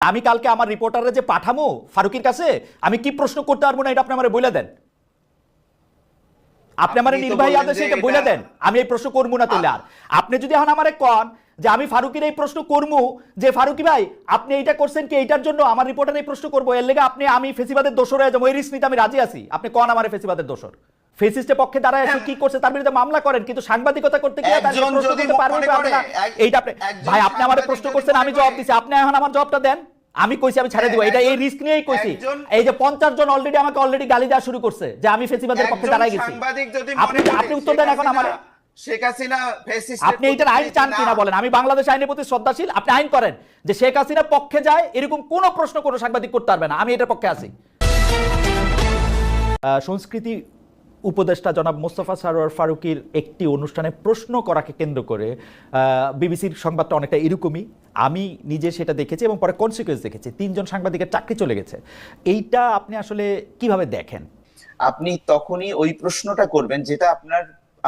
আমি কালকে আমার রিপোর্টারে যে পাঠামো ফারুকের কাছে, আমি কি প্রশ্ন করতে পারবো না এটা আপনি আমারে বলে দেন। আপনি আমার নির্বাহী আদেশে এটা বলে দেন, আমি এই প্রশ্ন করবো না। তাহলে আর আপনি যদি এখন আমারে কন যে আমি ফারুকের এই প্রশ্ন করবো, যে ফারুকি ভাই আপনি এইটা করছেন কি এইটার জন্য আমার রিপোর্টার এই প্রশ্ন করবো, এর লেগে আপনি আমি ফেসিবাদের দোষর হয়ে যাবো, এই রিস্ক নিতে আমি রাজি আছি। আপনি কন আমার ফেসিবাদের দোষর, ফেসিস্টের পক্ষে দাঁড়ায় এসে কি করছে তার বিরুদ্ধে মামলা করেন, কিন্তু সাংবাদিকতা করতে গিয়ে তার প্রশ্ন করতে পারবেন না। এইটা আপনি ভাই আপনি আমারে প্রশ্ন করছেন, আমি জবাব দিছি, আপনি এখন আমার জবাবটা দেন। আমি কইছি আমি ছেড়ে দিব, এটা এই রিস্ক নিয়েই কইছি। এই যে 50 জন আমাকে অলরেডি গালি দেওয়া শুরু করছে যে আমি ফেসিবাদের পক্ষে দাঁড়ায় গেছি। আপনি উত্তর দেন এখন আমারে। শেখ হাসিনা ফ্যাসিস্ট, আপনি এইটার আইন চান কিনা বলেন। আমি বাংলাদেশ আইনের প্রতি শ্রদ্ধাশীল, আপনি আইন করেন যে শেখ হাসিনা পক্ষে যায় এরকম কোন প্রশ্ন কোনো সাংবাদিক করতে পারবে না, আমি এটার পক্ষে আছি। সংস্কৃতি উপদেষ্টা জনাব মোস্তফা সরোয়ার ফারুকীর একটি অনুষ্ঠানে প্রশ্ন করাকে কেন্দ্র করে বিবিসির সংবাদটা অনেকটা এরকমই। আমি নিজে সেটা দেখেছি এবং পরে কনসিকুয়েন্স দেখেছি, 3 জন সাংবাদিকের চাকরি চলে গেছে। এইটা আপনি আসলে কিভাবে দেখেন? আপনি তখনই ওই প্রশ্নটা করবেন যেটা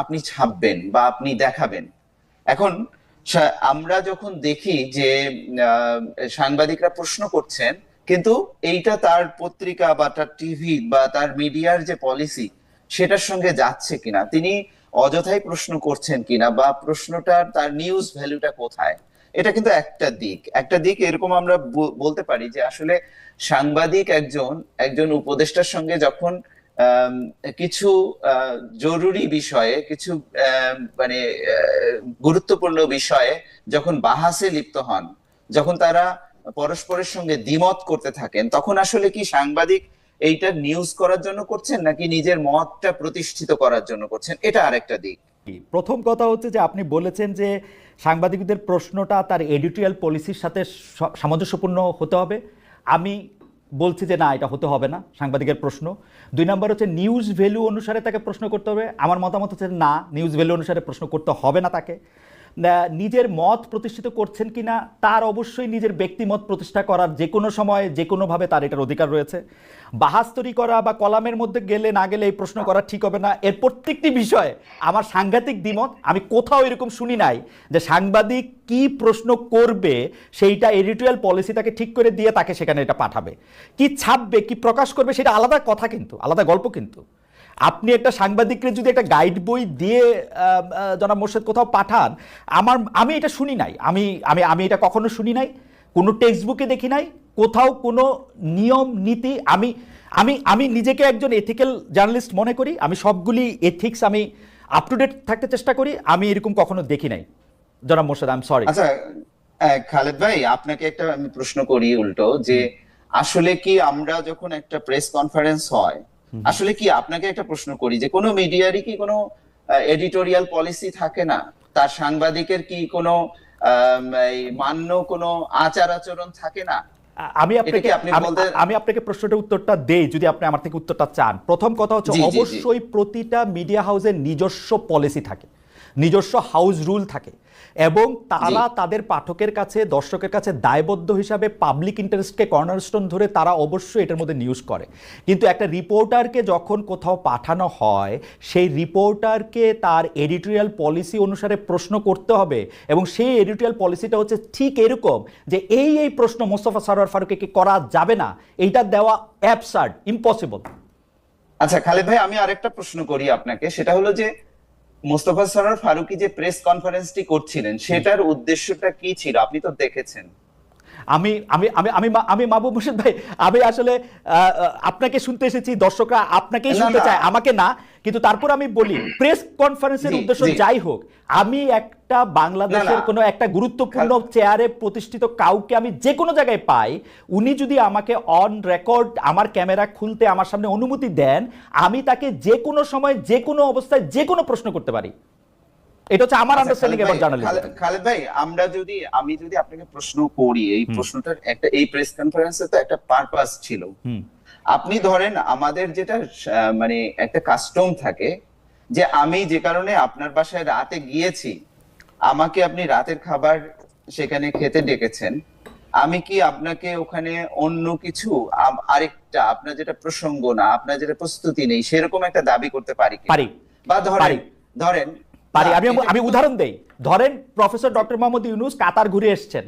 আপনি ছাপবেন বা আপনি দেখাবেন। এখন আমরা যখন দেখি যে সাংবাদিকরা প্রশ্ন করছেন, কিন্তু এইটা তার পত্রিকা বা তার টিভি বা তার মিডিয়ার যে পলিসি সেটার সঙ্গে যাচ্ছে কিনা, তিনি অযথাই প্রশ্ন করছেন কিনা, বা প্রশ্নটার তার নিউজ ভ্যালুটা কোথায়, এটা কিন্তু একটা দিক এরকম আমরা বলতে পারি যে আসলে সাংবাদিক একজন উপদেষ্টার সঙ্গে যখন কিছু জরুরি বিষয়ে, কিছু মানে গুরুত্বপূর্ণ বিষয়ে যখন বাহাসে লিপ্ত হন, যখন তারা পরস্পরের সঙ্গে দ্বিমত করতে থাকেন, তখন আসলে কি সাংবাদিক এইটা নিউজ করার জন্য করছেন নাকি নিজের মতটা প্রতিষ্ঠিত করার জন্য করছেন, এটা আরেকটা দিক। প্রথম কথা হচ্ছে যে আপনি বলেছেন যে সাংবাদিকদের প্রশ্নটা তার এডিটোরিয়াল পলিসির সাথে সামঞ্জস্যপূর্ণ হতে হবে। আমি বলছি যে না, এটা হতে হবে না সাংবাদিকের প্রশ্ন। 2 নম্বর হচ্ছে নিউজ ভ্যালু অনুসারে তাকে প্রশ্ন করতে হবে। আমার মতামত হচ্ছে না, নিউজ ভ্যালু অনুসারে প্রশ্ন করতে হবে না তাকে। নিজের মত প্রতিষ্ঠিত করছেন কিনা, তার অবশ্যই নিজের ব্যক্তিমত প্রতিষ্ঠা করার যে কোনো সময় যে কোনোভাবে তার এটার অধিকার রয়েছে। বাহাস্তরি করা বা কলামের মধ্যে গেলে না গেলে এই প্রশ্ন করা ঠিক হবে না, এর প্রত্যেকটি বিষয়ে আমার সাংঘাতিক দ্বিমত। আমি কোথাও এরকম শুনি নাই যে সাংবাদিক কি প্রশ্ন করবে সেইটা এডিটোরিয়াল পলিসি তাকে ঠিক করে দিয়ে তাকে সেখানে এটা পাঠাবে। কি ছাপবে, কি প্রকাশ করবে সেটা আলাদা কথা, কিন্তু আলাদা গল্প। কিন্তু আপনি একটা সাংবাদিককে যদি একটা গাইড বই দিয়ে জনাব মোর্শেদ কোথাও পাঠান, আমি এটা শুনি নাই, আমি এটা কখনো শুনি নাই, কোনো টেক্সট বুকে দেখি নাই, কোথাও কোনো নিয়ম নীতি। আমি নিজেকে একজন এথিক্যাল জার্নালিস্ট মনে করি, আমি সবগুলি এথিক্স আমি আপ টু ডেট থাকতে চেষ্টা করি, আমি এরকম কখনো দেখি নাই জনাব মোর্শেদ। I am sorry. আচ্ছা খালেদ ভাই, আপনাকে একটা আমি প্রশ্ন করি উল্টো, যে আসলে কি আমরা যখন একটা প্রেস কনফারেন্স হয়, আসলে কি আপনাকে একটা প্রশ্ন করি যে কোনো মিডিয়ারই কি কোনো এডিটোরিয়াল পলিসি থাকে না? তার সাংবাদিকের কি কোনো মান্য কোনো আচার আচরণ থাকে না? আমি আপনাকে প্রশ্নটার উত্তরটা দেই যদি আপনি আমার থেকে উত্তরটা চান। প্রথম কথা হচ্ছে অবশ্যই প্রতিটা মিডিয়া হাউসের নিজস্ব পলিসি থাকে, নিজস্ব হাউস রুল থাকে, এবং তারা তাদের পাঠকের কাছে, দর্শকের কাছে দায়বদ্ধ হিসাবে পাবলিক ইন্টারেস্টকে কর্নারস্টোন ধরে তারা অবশ্যই এটার মধ্যে নিউজ করে। কিন্তু একটা রিপোর্টারকে যখন কোথাও পাঠানো হয়, সেই রিপোর্টারকে তার এডিটোরিয়াল পলিসি অনুসারে প্রশ্ন করতে হবে, এবং সেই এডিটোরিয়াল পলিসিটা হচ্ছে ঠিক এরকম যে এই প্রশ্ন মোস্তফা সরোয়ার ফারুকীকে করা যাবে না, এইটা দেওয়া অ্যাবসার্ড, ইম্পসিবল। আচ্ছা খালেদ ভাই, আমি আরেকটা প্রশ্ন করি আপনাকে, সেটা হলো যে মোস্তফা সরোয়ার ফারুকী যে প্রেস কনফারেন্সটি করছিলেন সেটার উদ্দেশ্যটা কি ছিল? আপনি তো দেখেছেন। আমি আমি আমি আমি আমি মাহবুব মোর্শেদ ভাই, আমি আসলে আপনাকে শুনতে এসেছি, দর্শকরা আপনাকেই শুনতে চায়, আমাকে না। কিন্তু তারপর আমি বলি, প্রেস কনফারেন্সের উদ্দেশ্য যাই হোক, আমি একটা বাংলাদেশের কোনো একটা গুরুত্বপূর্ণ চেয়ারে প্রতিষ্ঠিত কাউকে আমি যে কোনো জায়গায় পাই, উনি যদি আমাকে অন রেকর্ড আমার ক্যামেরা খুলতে আমার সামনে অনুমতি দেন, আমি তাকে যে কোনো সময় যে কোনো অবস্থায় যে কোনো প্রশ্ন করতে পারি। এটা হচ্ছে আমার আন্ডারস্ট্যান্ডিং অ্যাবাউট জার্নালিজম। খালেদ ভাই, আমি যদি আপনাকে প্রশ্ন করি, এই প্রশ্নটার একটা, এই প্রেস কনফারেন্সে তো একটা পারপাস ছিল। আপনি ধরেন আমাদের যেটা মানে একটা কাস্টম থাকে যে আমি যে কারণে আপনার বাসায় রাতে গিয়েছি, আমাকে আপনি রাতের খাবার সেখানে খেতে ডেকেছেন, আমি কি আপনাকে ওখানে অন্য কিছু আরেকটা আপনার যেটা প্রসঙ্গ না, আপনার যেটা প্রস্তুতি নেই, সেরকম একটা দাবি করতে পারি? বা ধরেন আমি উদাহরণ দেই। ধরেন প্রফেসর ডক্টর মোহাম্মদ ইউনূস কাতার ঘুরে এসেছেন,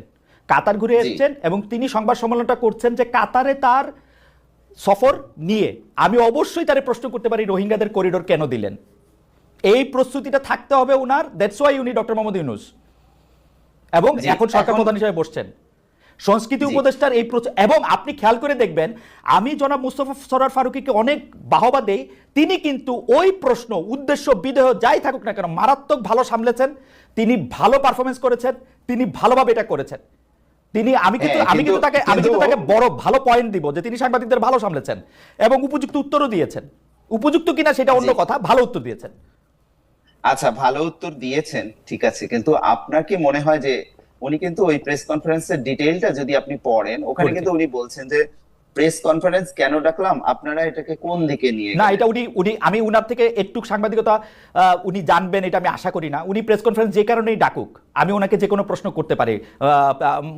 কাতার ঘুরে জি। এসেছেন এবং তিনি সংবাদ সম্মেলনটা করছেন যে কাতারে তার সফর নিয়ে আমি অবশ্যই তারে প্রশ্ন করতে পারি রোহিঙ্গাদের করিডোর কেন দিলেন, এই প্রস্তুতিটা থাকতে হবে উনার, দ্যাটস ওয়াই উনি ডক্টর মোহাম্মদ ইউনূস এবং জি, এখন সরকার এখন- প্রধান হিসেবে বসছেন। সংস্কৃতি জি। উপদেষ্টার এই এবং আপনি খেয়াল করে দেখবেন আমি জনাব মুস্তফা সরোয়ার ফারুকীকে অনেক বাহবা দেই, তিনি কিন্তু ওই প্রশ্ন উদ্দেশ্য বিদেহ যাই থাকুক না কেন মারাত্মক ভালো সামলেছেন, তিনি ভালো পারফরমেন্স করেছেন, তিনি ভালোভাবে এটা করেছেন। তিনি আমি কিন্তু হ্যাঁ, আমি কিন্তু তাকে আমি কিন্তু কিন্তু- তাকে বড় ভালো পয়েন্ট দিব যে তিনি সাংবাদিকদের ভালো সামলেছেন এবং উপযুক্ত উত্তরও দিয়েছেন। উপযুক্ত কিনা সেটা অন্য জি। কথা, ভালো উত্তর দিয়েছেন। আচ্ছা, ভালো উত্তর দিয়েছেন, ঠিক আছে, কিন্তু আপনার কি মনে হয় যে উনি কিন্তু ওই প্রেস কনফারেন্সের ডিটেইলটা যদি আপনি পড়েন, ওখানে পড়েছি। কিন্তু উনি বলছেন যে প্রেস কনফারেন্স কেন ডাকলাম, আপনারা এটাকে কোন দিকে নিয়ে না, গেলেন? এটা উনি উনি আমি উনার থেকে একটু সাংবাদিকতা উনি জানবেন এটা আমি আশা করি না। উনি প্রেস কনফারেন্স যে কারণেই ডাকুক আমি ওনাকে যে কোনো প্রশ্ন করতে পারি।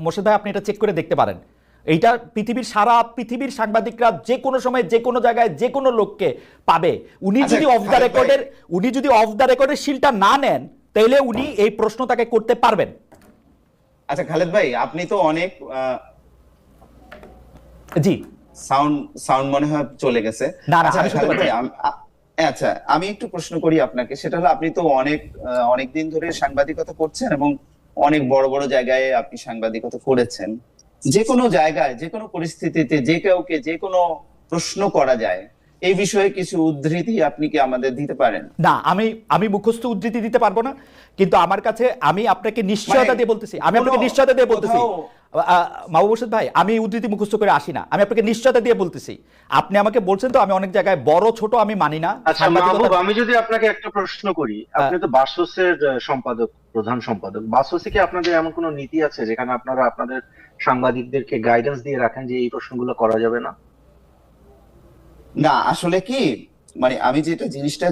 মোর্শেদ ভাই আপনি এটা চেক করে দেখতে পারেন। এইটা সারা পৃথিবীর সাংবাদিকরা যে কোনো সময় যে কোনো জায়গায় যে কোনো লোককে পাবে। উনি আচ্ছা, যদি অফ দ্য রেকর্ডের শিলটা না নেন তাহলে উনি এই প্রশ্ন তাকে করতে পারবেন। আচ্ছা খালেদ ভাই, আপনি তো অনেক জি সাউন্ড সাউন্ড মনে হয় চলে গেছে। না, না, আচ্ছা আমি শুনতে খালেদ ভাই, পাচ্ছি। আচ্ছা আমি একটু প্রশ্ন করি আপনাকে, সেটা হলো আপনি তো অনেক দিন ধরে সাংবাদিকতা করছেন এবং অনেক বড় বড় জায়গায় আপনি সাংবাদিকতা করেছেন। যে কোনো জায়গায় যে কোনো পরিস্থিতিতে যে কাউকে যে কোনো প্রশ্ন করা যায়, এই বিষয়ে কিছু উদ্ধৃতি আপনি কি আমাদের দিতে পারেন? না, আমি মুখস্থ উদ্ধৃতি দিতে পারবো না, কিন্তু আমার কাছে আমি আপনাকে নিশ্চয়তা মানে দিয়ে বলতেছি, আমি আপনাকে নিশ্চয়তা দিয়ে বলতেছি কোথাও- মাহবুব হোসেন ভাই, আমি উদ্ধৃতি মুখস্থ করে আসি না, আমি আপনাকে নিশ্চয়তা দিয়ে বলতেছি। আপনি আমাকে বলছেন তো আমি অনেক জায়গায় বড় ছোট আমি মানি না। আচ্ছা মাহবুব, আমি যদি আপনাকে একটা প্রশ্ন করি, আপনি তো বাসসের সম্পাদক, প্রধান সম্পাদক, বাসসে কি আপনাদের এমন কোনো নীতি আছে যেখানে আপনারা আপনাদের সাংবাদিকদেরকে গাইডেন্স দিয়ে রাখেন যে এই প্রশ্নগুলো করা যাবে না? না, আসলে কি, মানে আমি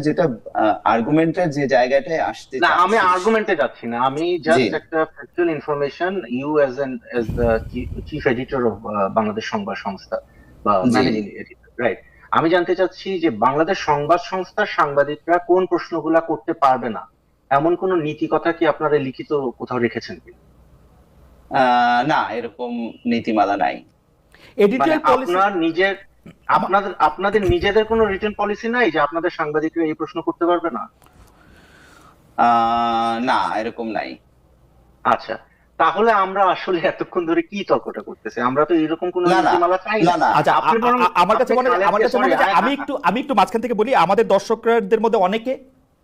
যেটা আর্গুমেন্টের যে জায়গাটায় আসতে না, আমি চাচ্ছি, আর্গুমেন্টে যাচ্ছি না, আমি জি। জাস্ট একটা factual information, you as the chief editor of Bangladesh Sangbad Sangstha বা জি। Managing editor, right? আমি জানতে চাচ্ছি যে বাংলাদেশ সংবাদ সংস্থার সাংবাদিকরা কোন প্রশ্নগুলা করতে পারবে না, এমন কোন নীতি কথা কি আপনারা লিখিত কোথাও রেখেছেন কি? না, এরকম নীতিমালা নাই। মানে এডিটোরিয়াল পলিসি আপনাদের নিজেদের কোনো রিটেন পলিসি নাই যে আপনাদের সাংবাদিকরা এই প্রশ্ন করতে পারবে না? না, এরকম নাই। আচ্ছা, তাহলে আমরা আসলে এতক্ষণ ধরে কি তর্কটা করতেছি? আমরা তো এরকম কোনো না, না, নীতিমালা চাই না, না। আচ্ছা আপনি বরং- আমার কাছে আপনি মনে হয় sorry, আমি একটু মাঝখান থেকে বলি, আমাদের দর্শকদের মধ্যে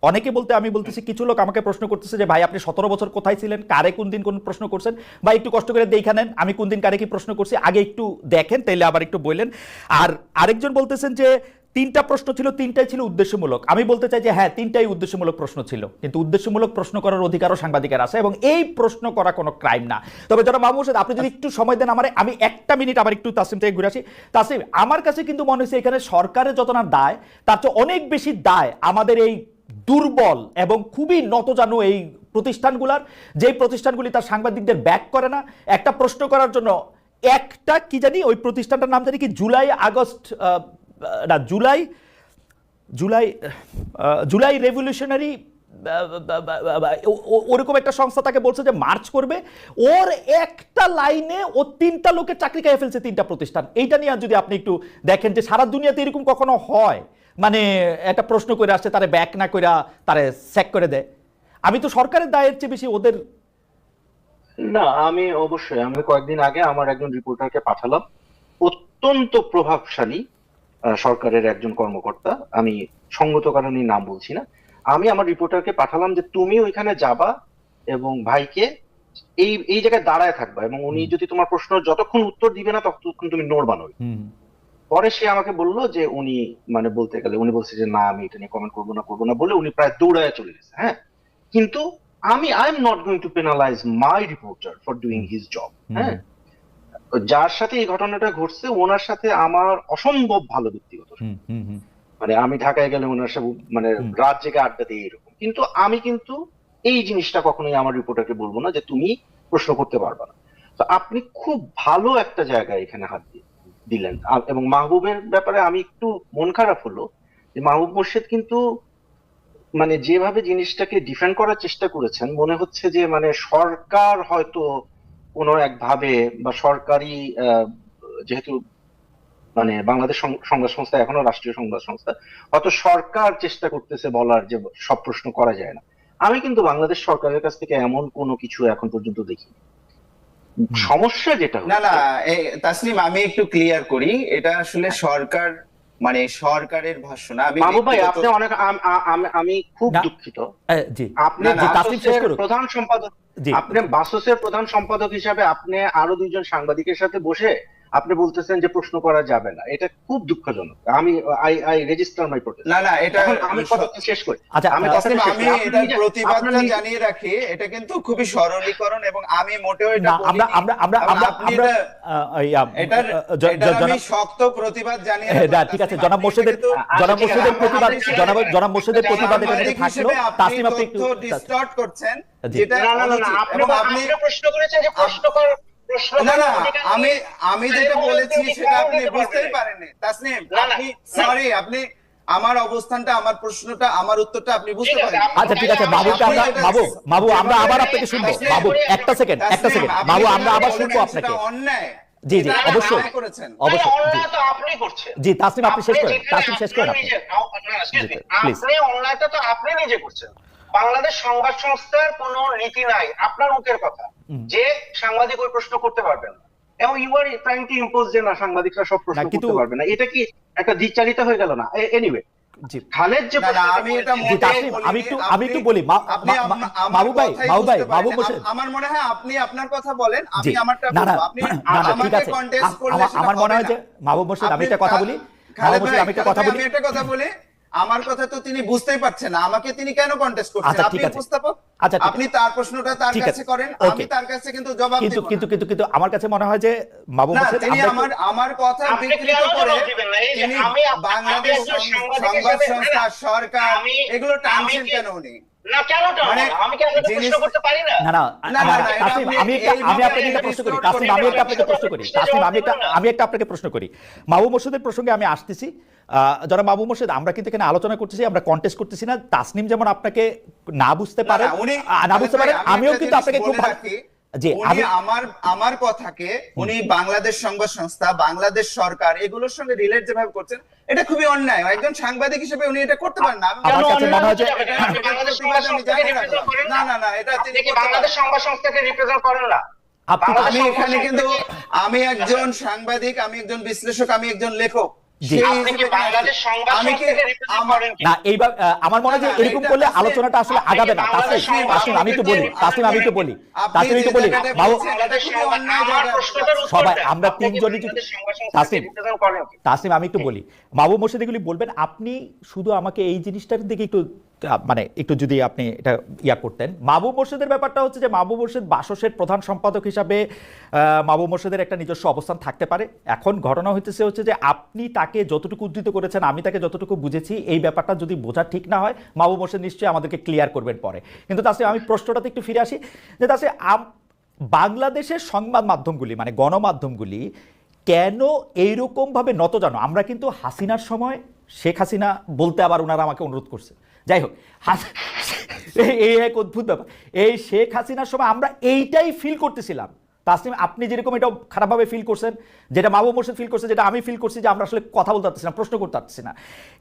অনেকে বলতে আমি বলতেছি, কিছু লোক আমাকে প্রশ্ন করতেছে যে ভাই আপনি 17 বছর কোথায় ছিলেন, কারে কোন দিন কোন প্রশ্ন করছেন, বা একটু কষ্ট করে দেখে নেন আমি কোন দিন কারে কি প্রশ্ন করছি, আগে একটু দেখেন তাইলে আবার একটু বললেন। আর আরেকজন বলতেছেন যে 3টা প্রশ্ন ছিল, 3টাই ছিল উদ্দেশ্যমূলক। আমি বলতে চাই যে হ্যাঁ 3টাই উদ্দেশ্যমূলক প্রশ্ন ছিল, কিন্তু উদ্দেশ্যমূলক প্রশ্ন করার অধিকারও সাংবাদিকের আছে এবং এই প্রশ্ন করা কোনো ক্রাইম না। তবে যারা মাহবুব হোসেন আপনি যদি একটু সময় দেন আমি 1টা মিনিট আবার একটু তাসিম থেকে ঘুরে আসি। তাসিম, আমার কাছে কিন্তু মনে হচ্ছে এখানে সরকারের যত না দায় তার চেয়ে অনেক বেশি দায় আমাদের এই দুর্বল এবং খুবই নতজানু এই প্রতিষ্ঠানগুলার, যেই প্রতিষ্ঠানগুলি তার সাংবাদিকদের ব্যাক করে না। একটা প্রশ্ন করার জন্য একটা কি জানি ওই প্রতিষ্ঠানটার নাম জানি কি, জুলাই রেভলিউশনারি ওরকম একটা সংস্থা তাকে বলছে যে মার্চ করবে, ওর একটা লাইনে ও 3টা লোকের চাকরি খেয়ে ফেলছে, 3টা প্রতিষ্ঠান। এইটা নিয়ে যদি আপনি একটু দেখেন যে সারা দুনিয়াতে এরকম কখনো হয়, মানে একটা প্রশ্ন করে আসছে তারে ব্যাক না করে তারে স্যাক করে দেয়। আমি তো সরকারের দায়ের চেয়ে বেশি ওদের। না, আমি কয়েকদিন আগে আমার একজন রিপোর্টারকে পাঠালাম, অত্যন্ত প্রভাবশালী সরকারের একজন কর্মকর্তা, আমি সঙ্গত কারণে নাম বলছি না, আমি আমার রিপোর্টারকে পাঠালাম যে তুমি ওইখানে যাবা এবং ভাইকে এই এই জায়গায় দাঁড়ায় থাকবা এবং উনি যদি তোমার প্রশ্ন যতক্ষণ উত্তর দিবে না ততক্ষণ তুমি নড়বা না। পরে সে আমাকে বললো যে উনি, মানে বলতে গেলে উনি বলছে যে না আমি এটা নিয়ে কমেন্ট করবো না বলে উনি প্রায় দৌড়ায় চলে গেছে। হ্যাঁ, কিন্তু I am not going to penalise my reporter for doing his job. হ্যাঁ, যার সাথে এই ঘটনাটা ঘটছে ওনার সাথে আমার অসম্ভব ভালো ব্যক্তিগত, মানে আমি ঢাকায় গেলে ওনার সাথে মানে রাত জেগে আড্ডা দিই এরকম, কিন্তু আমি কিন্তু এই জিনিসটা কখনোই আমার রিপোর্টারকে বলবো না যে তুমি প্রশ্ন করতে পারবে না। তো আপনি খুব ভালো একটা জায়গায় এখানে হাত দিলেন। এবং মাহবুবের ব্যাপারে আমি একটু মন খারাপ হলো যে মাহবুব মোর্শেদ কিন্তু মানে যেভাবে জিনিসটাকে ডিফেন্ড করার চেষ্টা করেছেন, মনে হচ্ছে যে মানে সরকার হয়তো কোনো একভাবে বা সরকারি যেহেতু মানে বাংলাদেশ সংবাদ সংস্থা এখনো রাষ্ট্রীয় সংবাদ সংস্থা, হয়তো সরকার চেষ্টা করতেছে বলার যে সব প্রশ্ন করা যায় না। আমি কিন্তু বাংলাদেশ সরকারের কাছ থেকে এমন কোনো কিছু এখন পর্যন্ত দেখিনি। সমস্যা যেটা না না, হচ্ছে, তাসনিম আমি একটু ক্লিয়ার করি, এটা আসলে সরকার মানে সরকারের ভাষ্য না। আমি মাহবুব ভাই ব্যক্তিগত- আপনি অনেক আমি খুব না, দুঃখিত, জি আপনি জি, তাসনিম শেষ বাসসের করুক। প্রধান সম্পাদক, জি আপনি বাসসের প্রধান সম্পাদক হিসাবে আপনি আরো দুইজন সাংবাদিকের সাথে বসে আপনি বলতেছেন যে প্রশ্ন করা যাবে না, এটা খুব দুঃখজনক। আমি আই রেজিস্টার মাই প্রোটেস্ট। না না, এটা এখন আমি কথাটা শেষ করি। আচ্ছা, আমি তাসনিম, কথাটা শেষ আমি করি। আপনি এটার নিজে- প্রতিবাদটা আপনার নিজে- জানিয়ে রাখি, এটা কিন্তু খুবই সরলীকরণ এবং আমি মোটেও এটা না, আমরা বলিনি। আমরা আমরা এবং আমরা আপনি আমরা এটার আমি জনাব, শক্ত প্রতিবাদ জানিয়ে হ্যাঁ, রাখলাম। না, ঠিক আছে, তাসনিম, জনাব আপনি মোর্শেদের কিন্তু জনাব ঠিক আছে, মোর্শেদের আমরা প্রতিবাদ, আমাদের জনাব মোর্শেদের প্রতিবাদ এখানে সাংবাদিক থাকলো। হিসেবে আপনি তাসনিম আপনি একটু তথ্য ডিস্টর্ট করছেন, জি। যেটা না না না না, অনুচিত। আপনি এবং আপনি আপনি প্রশ্ন করেছেন যে প্রশ্ন করার প্রশ্ন না করার না, অধিকার আমি নেই। আমি যেটা এবং বলেছি উত্তর সেটা দিতে আপনি পারবেন বুঝতেই না। পারেননি। তাসনিম, না, না, আপনি না। সরি, আপনি আমার অবস্থানটা, আমার প্রশ্নটা, আমার উত্তরটা আপনি বুঝতে ঠিক আছে, পারেননি। আচ্ছা ঠিক আছে, মাহবুবকে আমরা মাহবুব আমরা আবার আপনাকে শুনবো। মাহবুব একটা সেকেন্ড, তাসনিম, আপনি মাহবুব যেটা আমরা আবার বলেছেন শুনবো সেটা আপনাকে। অন্যায়। জি জি, এটা আপনি অবশ্যই অন্যায় করেছেন। অবশ্যই, জি অন্যায় তো আপনি করছেন। জি, তাসনিম আপনি শেষ করেন, যেখানে তাসনিম শেষ করেন আপনার আপনি। নিজে- না, excuse me, জি, please। আপনি অন্যায়টা তো আপনি নিজে করছেন। বাংলাদেশ সংবাদ সংস্থার কোনো নীতি নাই, আপনার মুখের কথা, যে সাংবাদিক ওই প্রশ্ন করতে পারবেন না। এবং you are trying to impose যে না সাংবাদিকরা সব প্রশ্ন না, কিন্তু- করতে পারবে না। এটা কি একটা দ্বিচারিতা হয়ে গেল না? এনিওয়ে, জি খালেদ যে না, না, প্রশ্নটা আমি এটা করেছেন- জি, মোটেই তাসনিম, বলিনি। আমি একটু বলি। আপনি আমার মাহবুব ভাই, কথাই মাহবুব ভাই, বুঝতে মাহবুব পারেননি। মোর্শেদ, আমার মনে হয় আপনি আপনার কথা বলেন, আমি জি, আমারটা না না বলবো। আপনি না না, ঠিক আমাকে আছে, কন্টেস্ট করলে সেটা আমার মনে হয় হবে যে না। মাহবুব মোর্শেদ, আমি একটা কথা বলি, মাহবুব খালেদ মোর্শেদ, ভাই, আমি একটা কথা বলি। আমি একটা কথা বলি, আমার কথা তো তিনি বুঝতেই পারছেন না, আমাকে তিনি কেন কন্টেস্ট করছেন? আচ্ছা, আপনি ঠিক আছে। উপস্থাপক, আচ্ছা, ঠিক আপনি তার প্রশ্নটা তার ঠিক কাছে আছে, করেন, ওকে। আমি তার কাছে কিন্তু জবাব কিন্তু দেব না। কিন্তু কিন্তু কিন্তু আমার কাছে মনে হয় যে মাহবুব না, মোর্শেদ, তিনি আমরা আমার কথা আপনি বিকৃত কেন করে জবাব দিবেন না? এই যে তিনি আমি বাংলাদেশ একজন সাংবাদিকের সংবাদ সাথে- সংস্থা, না, না, সরকার আমি- এগুলো টানছেন আমি কি- কেন উনি? না কেন টানবো মানে না? আমি কি আপনাকে প্রশ্ন জিনিস- করতে পারি না? না না না, না, এটা তাসনিম, আপনি আমি এইভাবে আপনাকে একটা প্রশ্ন করি। distort তাসনিম, করে আমি একটা আপনাকে বলবেন। প্রশ্ন করি। তাসনিম, আমি একটা আপনাকে প্রশ্ন করি। মাহবুব মোর্শেদের প্রসঙ্গে আমি আসতেছি। যারা মাহবুব মোর্শেদ, আমরা কিন্তু এখানে আলোচনা করতেছি, আমরা কন্টেস্ট করতেছি না। তাসনিম যেমন আপনাকে না বুঝতে পারে, না বুঝতে পারেন, আমিও কিন্তু আপনাকে খুব ভালো, জি, উনি আমার কথাকে উনি বাংলাদেশ সংবাদ সংস্থা, বাংলাদেশ সরকার এগুলোর সঙ্গে রিলেট যেভাবে করছেন, এটা খুবই অন্যায়। একজন সাংবাদিক হিসেবে উনি এটা করতে পারেন না। আমার কাছে মনে হয় যে আপনি বাংলাদেশ সংবাদ সংস্থাকে represent করেন না? না, এটা আপনি তিনি কি করতে পারেন বাংলাদেশ না। সংবাদ সংস্থাকে রিপ্রেজেন্ট করেন না? আপনি তো- আমি এখানে কিন্তু আমি একজন সাংবাদিক, আমি একজন বিশ্লেষক, আমি একজন লেখক। জি। সেই আপনি কি হিসেবে বাংলাদেশ সংবাদ আমি কি সংস্থাকে represent আমার করেন কি? না, এইবার আমার মনে হয় যে না, না, এরকম এটা করলে তাসনিম, আলোচনাটা আসলে আপনি আগাবে না। কি বাংলাদেশ তাসনিম, সংবাদ আমি একটু বলি, সংস্থাকে তাসনিম, আমি একটু বলি, তাসনিম, একটু বলি। বাংলাদেশ সংবাদ, আমার প্রশ্নটার উত্তর সবাই দেন। আমরা আপনি কি তিনজনই যদি বাংলাদেশ সংবাদ সংস্থাকে তাসনিম, represent করেন কি? তাসনিম, আমি একটু বলি। মাহবুব মোর্শেদ এগুলি বলবেন, আপনি শুধু আমাকে এই জিনিসটার দিকে একটু মানে একটু যদি আপনি এটা ইয়া করতেন। মাহবুব মোর্শেদের ব্যাপারটা হচ্ছে যে মাহবুব মোর্শেদ বাসসের প্রধান সম্পাদক হিসাবে মাহবুব মোর্শেদের একটা নিজস্ব অবস্থান থাকতে পারে। এখন ঘটনা হচ্ছে যে আপনি তাকে যতটুকু উদ্ধৃত করেছেন, আমি তাকে যতটুকু বুঝেছি, এই ব্যাপারটা যদি বোঝা ঠিক না হয়, মাহবুব মোর্শেদ নিশ্চয়ই আমাদেরকে ক্লিয়ার করবেন পরে। কিন্তু তাসনিম, আমি প্রশ্নটাতে একটু ফিরে আসি যে তাসনিম, বাংলাদেশের সংবাদ মাধ্যমগুলি মানে গণমাধ্যমগুলি কেন এইরকমভাবে নতজানো? আমরা কিন্তু হাসিনার সময়, শেখ হাসিনা বলতে আবার ওনারা আমাকে অনুরোধ করছে, যাই হোক, এই এক অদ্ভুত ব্যাপার। এই শেখ হাসিনার সময় আমরা এইটাই ফিল করতেছিলাম। তাসনিম, আপনি যেরকম এটা খারাপভাবে ফিল করছেন, যেটা মাহবুব মোর্শেদ ফিল করছে, যেটা আমি ফিল করছি, যে আমরা আসলে কথা বলতে পারতেছি না, প্রশ্ন করতে পারতেছি না।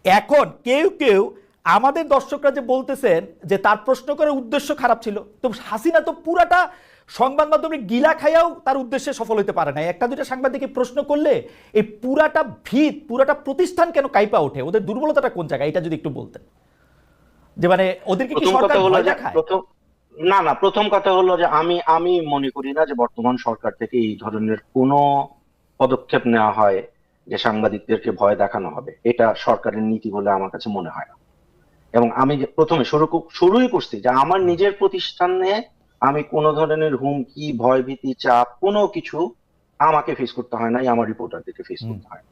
এখন কেউ আমাদের দর্শকরা যে বলতেছেন যে তার প্রশ্ন করার উদ্দেশ্য খারাপ ছিল, তো হাসিনা তো পুরাটা সংবাদ মাধ্যমে গিলা খাইয়াও তার উদ্দেশ্যে সফল হতে পারে না। একটা দুইটা সাংবাদিক প্রশ্ন করলে এই পুরাটা ভিত, পুরাটা প্রতিষ্ঠান কেন কাইপা ওঠে? ওদের দুর্বলতাটা কোন জায়গায়, এটা যদি একটু বলতেন। যে মানে ওদেরকে কি প্রথম সরকার কথা হলো ভয় যে দেখায়? প্রথম কথা হলো যে আমি মনে করি না যে বর্তমান সরকার থেকে এই ধরনের কোনো পদক্ষেপ নেওয়া হয় যে সাংবাদিকদেরকে ভয় দেখানো হবে। এটা সরকারের নীতি বলে আমার কাছে মনে হয় না। এবং আমি যে প্রথমে শুরুই করছি যে আমার নিজের প্রতিষ্ঠানে আমি কোনো ধরনের হুমকি, ভয়ভীতি, চাপ কোনো কিছু আমাকে ফেস করতে হয় না, আমার রিপোর্টারদেরকে ফেস করতে হয়।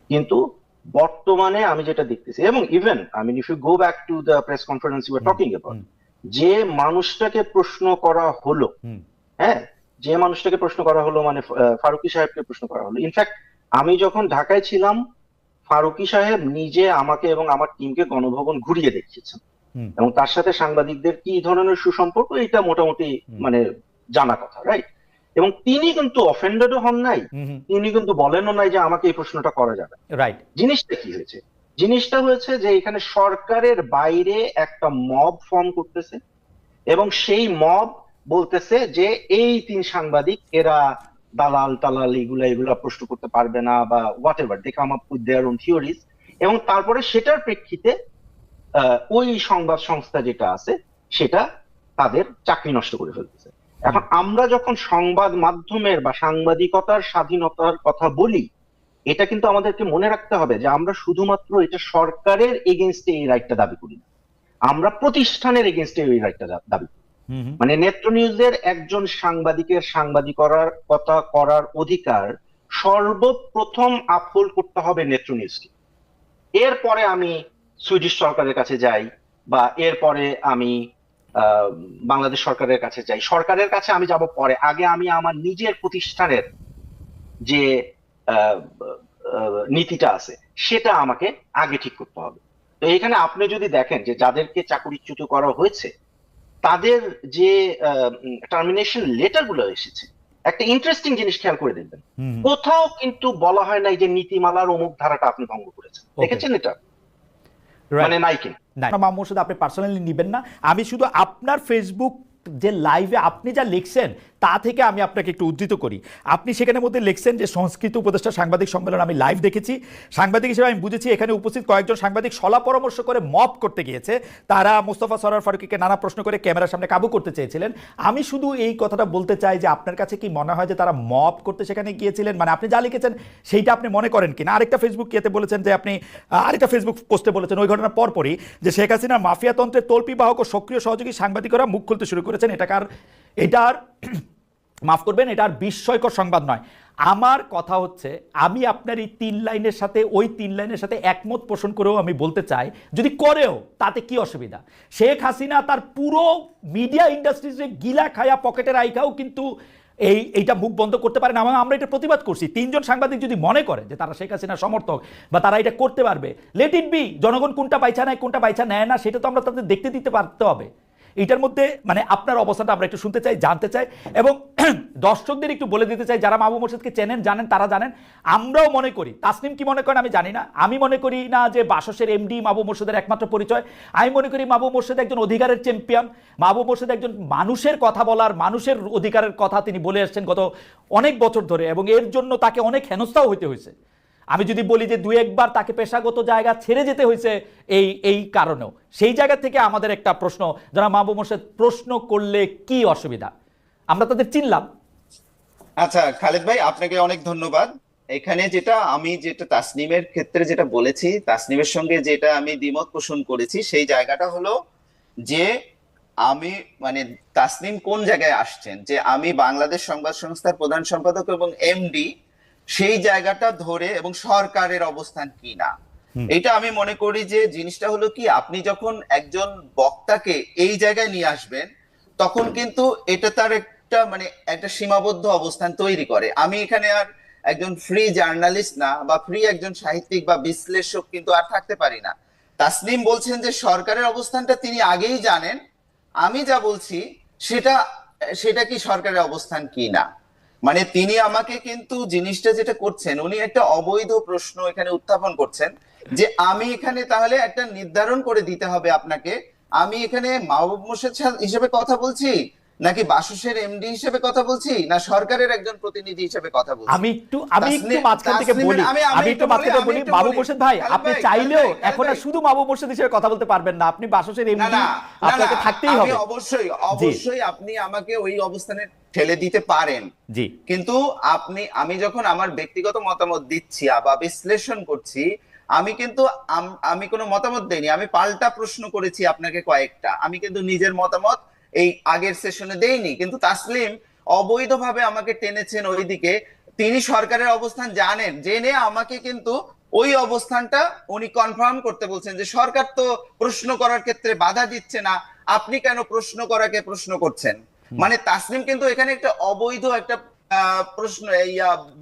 কিন্তু বর্তমানে আমি যেটা দেখতেছি, এবং even if you go back to the press conference you are talking about, যে মানুষটাকে প্রশ্ন করা হলো, হ্যাঁ, যে মানুষটাকে প্রশ্ন করা হলো মানে ফারুকী সাহেবকে প্রশ্ন করা হলো। ইনফ্যাক্ট আমি যখন ঢাকায় ছিলাম, ফারুকী সাহেব নিজে আমাকে এবং আমার টিমকে গণভবন ঘুরিয়ে দেখিয়েছেন, এবং তার সাথে সাংবাদিকদের কি ধরনের সুসম্পর্ক এটা মোটামুটি মানে জানা কথা, রাইট? এবং তিনি কিন্তু অফেন্ডেডও হন নাই, তিনি কিন্তু বলেনও নাই যে আমাকে এই প্রশ্নটা করা যাবে। রাইট। জিনিসটা কি হয়েছে? জিনিসটা হয়েছে যে এখানে সরকারের বাইরে একটা মব ফর্ম করতেছে এবং সেই মব বলতেছে যে এই 3 সাংবাদিক এরা দালাল টালাল এগুলা প্রশ্ন করতে পারবে না বা whatever, they come up with their own theories. এবং তারপরে সেটার প্রেক্ষিতে ওই সংবাদ সংস্থা যেটা আছে সেটা তাদের চাকরি নষ্ট করে ফেলতেছে। এখন আমরা যখন সংবাদ মাধ্যমের বা সাংবাদিকতার স্বাধীনতার কথা বলি, এটা কিন্তু আমাদেরকে মনে রাখতে হবে যে আমরা শুধুমাত্র এটা সরকারের এগেনস্টে এই রাইটটা দাবি করি না, আমরা প্রতিষ্ঠানের এগেনস্টে এই রাইটটা দাবি করি। মানে নেত্র নিউজের একজন সাংবাদিকের সাংবাদিকতার কথা করার অধিকার সর্বপ্রথম আপহোল্ড করতে হবে নেত্র নিউজকে। এরপরে আমি সুইডিশ সরকারের কাছে যাই বা এরপরে আমি বাংলাদেশ সরকারের কাছে যাই, সরকারের কাছে আমি যাব পরে, আগে আমি আমার নিজের প্রতিষ্ঠানের যে নীতিটা আছে সেটা আমাকে আগে ঠিক করতে হবে। তো এখানে আপনি যদি দেখেন যে যাদেরকে চাকরিচ্যুত করা হয়েছে তাদের যে টার্মিনেশন লেটার গুলো এসেছে, একটা ইন্টারেস্টিং জিনিস খেয়াল করে দেখবেন, কোথাও কিন্তু বলা হয় নাই যে নীতিমালার অমুক ধারাটা আপনি ভঙ্গ করেছেন। দেখেছেন এটা? মানে নাই কি মামুন মোর্শেদ আপনি পার্সোনালি নিবেন না, আমি শুধু আপনার ফেসবুক যে লাইভে আপনি যা লিখছেন তা থেকে আমি আপনাকে একটু উদ্ধৃত করি। আপনি সেখানের মধ্যে লিখছেন যে সংস্কৃত উপদেষ্টা সাংবাদিক সম্মেলন আমি লাইভ দেখেছি, সাংবাদিক হিসেবে আমি বুঝেছি এখানে উপস্থিত কয়েকজন সাংবাদিক সলা পরামর্শ করে মব করতে গিয়েছে, তারা মোস্তফা সরোয়ার ফারুকীকে নানা প্রশ্ন করে ক্যামেরার সামনে কাবু করতে চেয়েছিলেন। আমি শুধু এই কথাটা বলতে চাই যে আপনার কাছে কি মনে হয় যে তারা মব করতে সেখানে গিয়েছিলেন? মানে আপনি যা লিখেছেন সেইটা আপনি মনে করেন কিনা? আরেকটা ফেসবুক ইয়েতে বলেছেন যে আপনি আরেকটা ফেসবুক পোস্টে বলেছেন ওই ঘটনার পরপরই যে শেখ হাসিনার মাফিয়াতন্ত্রের তল্পিবাহক ও সক্রিয় সহযোগী সাংবাদিকরা মুখ খুলতে শুরু করেছেন। এটার মাফ করবেন, এটা আর বিস্ময়কর সংবাদ নয়। আমার কথা হচ্ছে আমি আপনার এই 3 লাইনের সাথে ওই 3 লাইনের সাথে একমত পোষণ করেও আমি বলতে চাই যদি করেও তাতে কি অসুবিধা? শেখ হাসিনা তার পুরো মিডিয়া ইন্ডাস্ট্রিজে গিলা খায়া পকেটের আইখাও কিন্তু এইটা মুখ বন্ধ করতে পারে না। আমরা এটা প্রতিবাদ করছি। 3 জন সাংবাদিক যদি মনে করে যে তারা শেখ হাসিনার সমর্থক বা তারা এটা করতে পারবে, লেট ইট বি। জনগণ কোনটা পাইছা নেয় কোনটা পাইছা নেয় না সেটা তো আমরা তাদের দেখতে দিতে পারতে হবে। এটার মধ্যে মানে আপনার অবস্থাটা আমরা একটু শুনতে চাই, জানতে চাই এবং দর্শকদের একটু বলে দিতে চাই যারা মাহবুব মোর্শেদকে চেনেন জানেন তারা জানেন, আমরাও মনে করি, তাসনিম কি মনে করেন আমি জানি না, আমি মনে করি না যে বাসসের এমডি মাহবুব মোর্শেদের একমাত্র পরিচয়। আমি মনে করি মাহবুব মোর্শেদ একজন অধিকারের চ্যাম্পিয়ন, মাহবুব মোর্শেদ একজন মানুষের কথা বলার, মানুষের অধিকারের কথা তিনি বলে আসছেন গত অনেক বছর ধরে এবং এর জন্য তাকে অনেক হেনস্থাও হইতে হয়েছে। আমি যদি বলি যে 2-1 বার তাকে পেশাগত জায়গা ছেড়ে যেতে হয়েছে এই কারণেও। সেই জায়গা থেকে আমাদের একটা প্রশ্ন, যারা মাহবুব মোর্শেদ প্রশ্ন করলে কি অসুবিধা, আমরা তাদের চিনলাম। আচ্ছা খালেদ ভাই, আপনাকে অনেক ধন্যবাদ। এখানে আমি যেটা তাসনিমের ক্ষেত্রে যেটা বলেছি, তাসনিমের সঙ্গে যেটা আমি দ্বিমত পোষণ করেছি সেই জায়গাটা হলো যে আমি মানে তাসনিম কোন জায়গায় আসছেন যে আমি বাংলাদেশ সংবাদ সংস্থার প্রধান সম্পাদক এবং এমডি, সেই জায়গাটা ধরে এবং সরকারের অবস্থান কি না, এটা আমি মনে করি যে জিনিসটা হলো কি, আপনি যখন একজন বক্তাকে এই জায়গায় নিয়ে আসবেন তখন কিন্তু এটা তার একটা সীমাবদ্ধ অবস্থান তৈরি করে। আমি এখানে আর একজন ফ্রি জার্নালিস্ট না বা ফ্রি একজন সাহিত্যিক বা বিশ্লেষক কিন্তু আর থাকতে পারি না। তাসনিম বলছেন যে সরকারের অবস্থানটা তিনি আগেই জানেন, আমি যা বলছি সেটা কি সরকারের অবস্থান কি না। মানে তিনি আমাকে কিন্তু জিনিসটা যেটা করছেন, উনি একটা অবৈধ প্রশ্ন এখানে উত্থাপন করছেন যে আমি এখানে তাহলে একটা নির্ধারণ করে দিতে হবে আপনাকে, আমি এখানে মাহবুব মোর্শেদ হিসেবে কথা বলছি নাকি বাসসের এমডি হিসেবে কথা বলছি না সরকারের একজন প্রতিনিধি হিসেবে কথা বলছি। আমি একটু মাঝখান থেকে বলি, মাহবুব মোর্শেদ ভাই আপনি চাইলেও এখন আর শুধু মাহবুব মোর্শেদ হিসেবে কথা বলতে পারবেন না, আপনি বাসসের এমডি, আপনাকে থাকতেই হবে। অবশ্যই আপনি আমাকে ওই অবস্থানে ঠেলে দিতে পারেন, জি, কিন্তু আমি যখন আমার ব্যক্তিগত মতামত দিচ্ছি বা বিশ্লেষণ করছি, আমি কোনো মতামত দেইনি, আমি পাল্টা প্রশ্ন করেছি আপনাকে কয়েকটা, আমি কিন্তু নিজের মতামত এই আগের সেশনে দেইনি। কিন্তু তাসলিম অবৈধভাবে আমাকে টেনেছেন ওইদিকে, তিনি সরকারের অবস্থান জানেন, জেনে আমাকে কিন্তু ওই অবস্থানটা উনি কনফার্ম করতে বলছেন যে সরকার তো প্রশ্ন করার ক্ষেত্রে বাধা দিচ্ছে না, আপনি কেন প্রশ্ন করাকে প্রশ্ন করছেন। মানে তাসলিম কিন্তু এখানে একটা অবৈধ একটা প্রশ্ন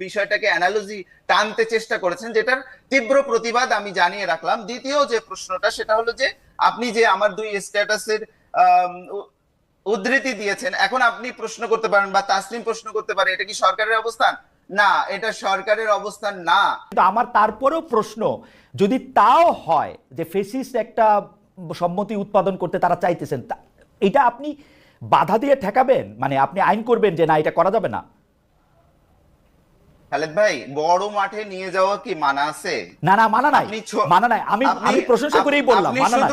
বিষয়টাকে অ্যানালজি টানতে চেষ্টা করেছেন, যেটার তীব্র প্রতিবাদ আমি জানিয়ে রাখলাম। দ্বিতীয় যে প্রশ্নটা সেটা হলো যে আপনি যে আমার 2 স্ট্যাটাসের উদ্ধৃতি দিয়েছেন, এখন আপনি প্রশ্ন করতে পারেন বা তাসনিম প্রশ্ন করতে পারে এটা কি সরকারের অবস্থান? না, এটা সরকারের অবস্থান না। কিন্তু আমার তারপরেও প্রশ্ন, যদি তাও হয় যে ফেসিস্ট একটা সম্মতি উৎপাদন করতে তারা চাইতেছেন, এটা আপনি বাধা দিয়ে ঠেকাবেন, মানে আপনি আইন করবেন যে না এটা করা যাবে না? খালেদ ভাই, বড় মাঠে নিয়ে যাওয়া কি মানা আছে? না না, মানা নাই, আপনি মানা নাই। আমি প্রশংসা করেই বললাম মানা নাই।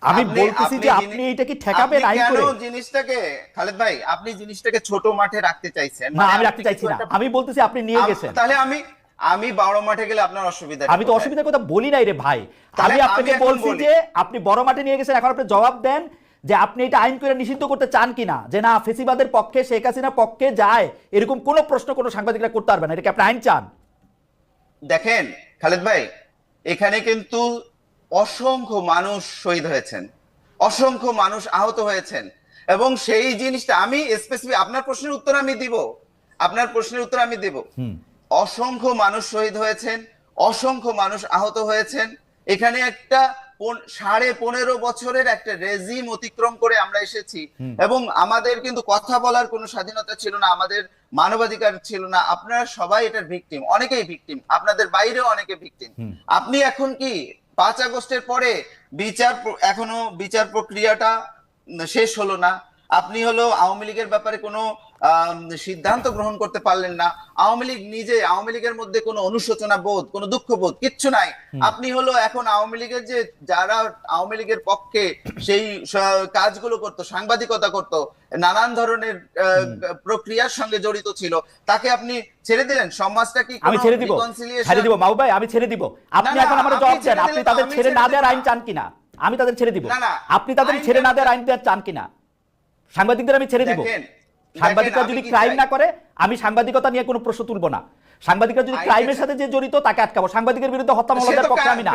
আমি বলতেছি যে আপনি এটা কি ঠেকাবেন আইন করে? জিনিসটাকে খালেদ ভাই, আপনি জিনিসটাকে ছোট মাঠে রাখতে চাইছেন। না, আমি রাখতে চাইছি না, আমি বলতেছি আপনি নিয়ে গেছেন। তাহলে আমি বড় মাঠে গেলে আপনার অসুবিধা? আমি তো অসুবিধার কথা বলি নাই রে ভাই, আমি আপনাকে বলছি যে আপনি বড় মাঠে নিয়ে গেছেন, এখন আপনি জবাব দেন যে আপনি এটা আইন করে নিষিদ্ধ করতে চান কিনা, যে না ফেসিবাদের পক্ষে শেখ হাসিনার পক্ষে যায় এরকম কোন প্রশ্ন কোনো সাংবাদিকরা করতে পারবে না, এটা কি আপনি আইন চান? দেখেন খালেদ ভাই, এখানে কিন্তু অসংখ্য মানুষ শহীদ হয়েছেন, অসংখ্য মানুষ আহত হয়েছেন, এবং সেই জিনিসটা আমি স্পেসিফিক আপনার প্রশ্নের উত্তর আমি দিব, আপনার প্রশ্নের উত্তর আমি দেব। অসংখ্য মানুষ শহীদ হয়েছেন, অসংখ্য মানুষ আহত হয়েছেন। এখানে একটা 15.5 বছরের একটা রেজিম অতিক্রম করে আমরা এসেছি, এবং আমাদের কিন্তু কথা বলার কোনো স্বাধীনতা ছিল না, আমাদের মানবাধিকার ছিল না। আপনারা সবাই এটার ভিকটিম, অনেকেই ভিকটিম, আপনাদের বাইরেও অনেকে ভিকটিম। আপনি এখন কি 5 আগস্টের পরে এখনো বিচার প্রক্রিয়াটা শেষ হলো না? আপনি হলো আওয়ামী লীগের ব্যাপারে কোনো সিদ্ধান্ত গ্রহণ করতে পারলেন না। আওয়ামী লীগ নিজে, আওয়ামী লীগের মধ্যে কোনো অনুশোচনা বোধ, কোনো দুঃখ বোধ কিচ্ছু নাই। আপনি হলো এখন আওয়ামী লীগের যে যারা আওয়ামী লীগের পক্ষে সেই কাজগুলো করতো, সাংবাদিকতা করতো, নানান ধরনের প্রক্রিয়ার সঙ্গে জড়িত ছিল, তাকে আপনি ছেড়ে দিলেন। সমাজটা কি আমি ছেড়ে দিব, ছেড়ে দিব মাহবুব ভাই, আমি ছেড়ে দিব। আপনি এখন আমার জবাব দেন, আপনি তাদের ছেড়ে না দেওয়ার আইন চান কিনা? আমি তাদের ছেড়ে দিব। আপনি তাদের ছেড়ে না দেওয়ার আইন চান কিনা? সাংবাদিকদের আমি ছেড়ে দিব। সাংবাদিকরা যদি ক্রাইম না করে আমি সাংবাদিকতা নিয়ে কোনো প্রশ্ন তুলব না। সাংবাদিকরা যদি ক্রাইমের সাথে যে জড়িত তাকে আটকাবো। সাংবাদিকের বিরুদ্ধে হত্যা মামলার পক্ষে আমি না।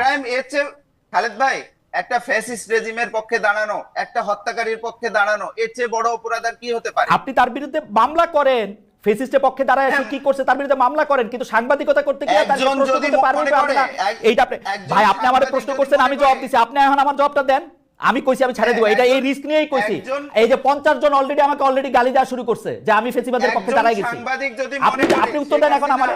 খালেদ ভাই, একটা ফ্যাসিস্ট রেজিমের পক্ষে দাঁড়ানো, একটা হত্যাকারীর পক্ষে দাঁড়ানো, এর চেয়ে বড় অপরাধ আর কি হতে পারে? আপনি তার বিরুদ্ধে মামলা করেন, ফ্যাসিস্টের পক্ষে দাঁড়ায় এসে কি করছে তার বিরুদ্ধে মামলা করেন, কিন্তু সাংবাদিকতা করতে গিয়ে তার প্রশ্ন করতে পারবেন না। এইটা আপনি ভাই, আপনি আমারে প্রশ্ন করছেন, আমি জবাব দিছি, আপনি এখন আমার জবাবটা দেন। আমি কইছি আমি ছেড়ে দিব, এটা এই রিস্ক নিয়েই কইছি। এই যে 50 জন আমাকে অলরেডি গালি দেওয়া শুরু করছে যে আমি ফেসিবাদের পক্ষে দাঁড়াই গেছি। আপনি উত্তর দেন এখন আমারে।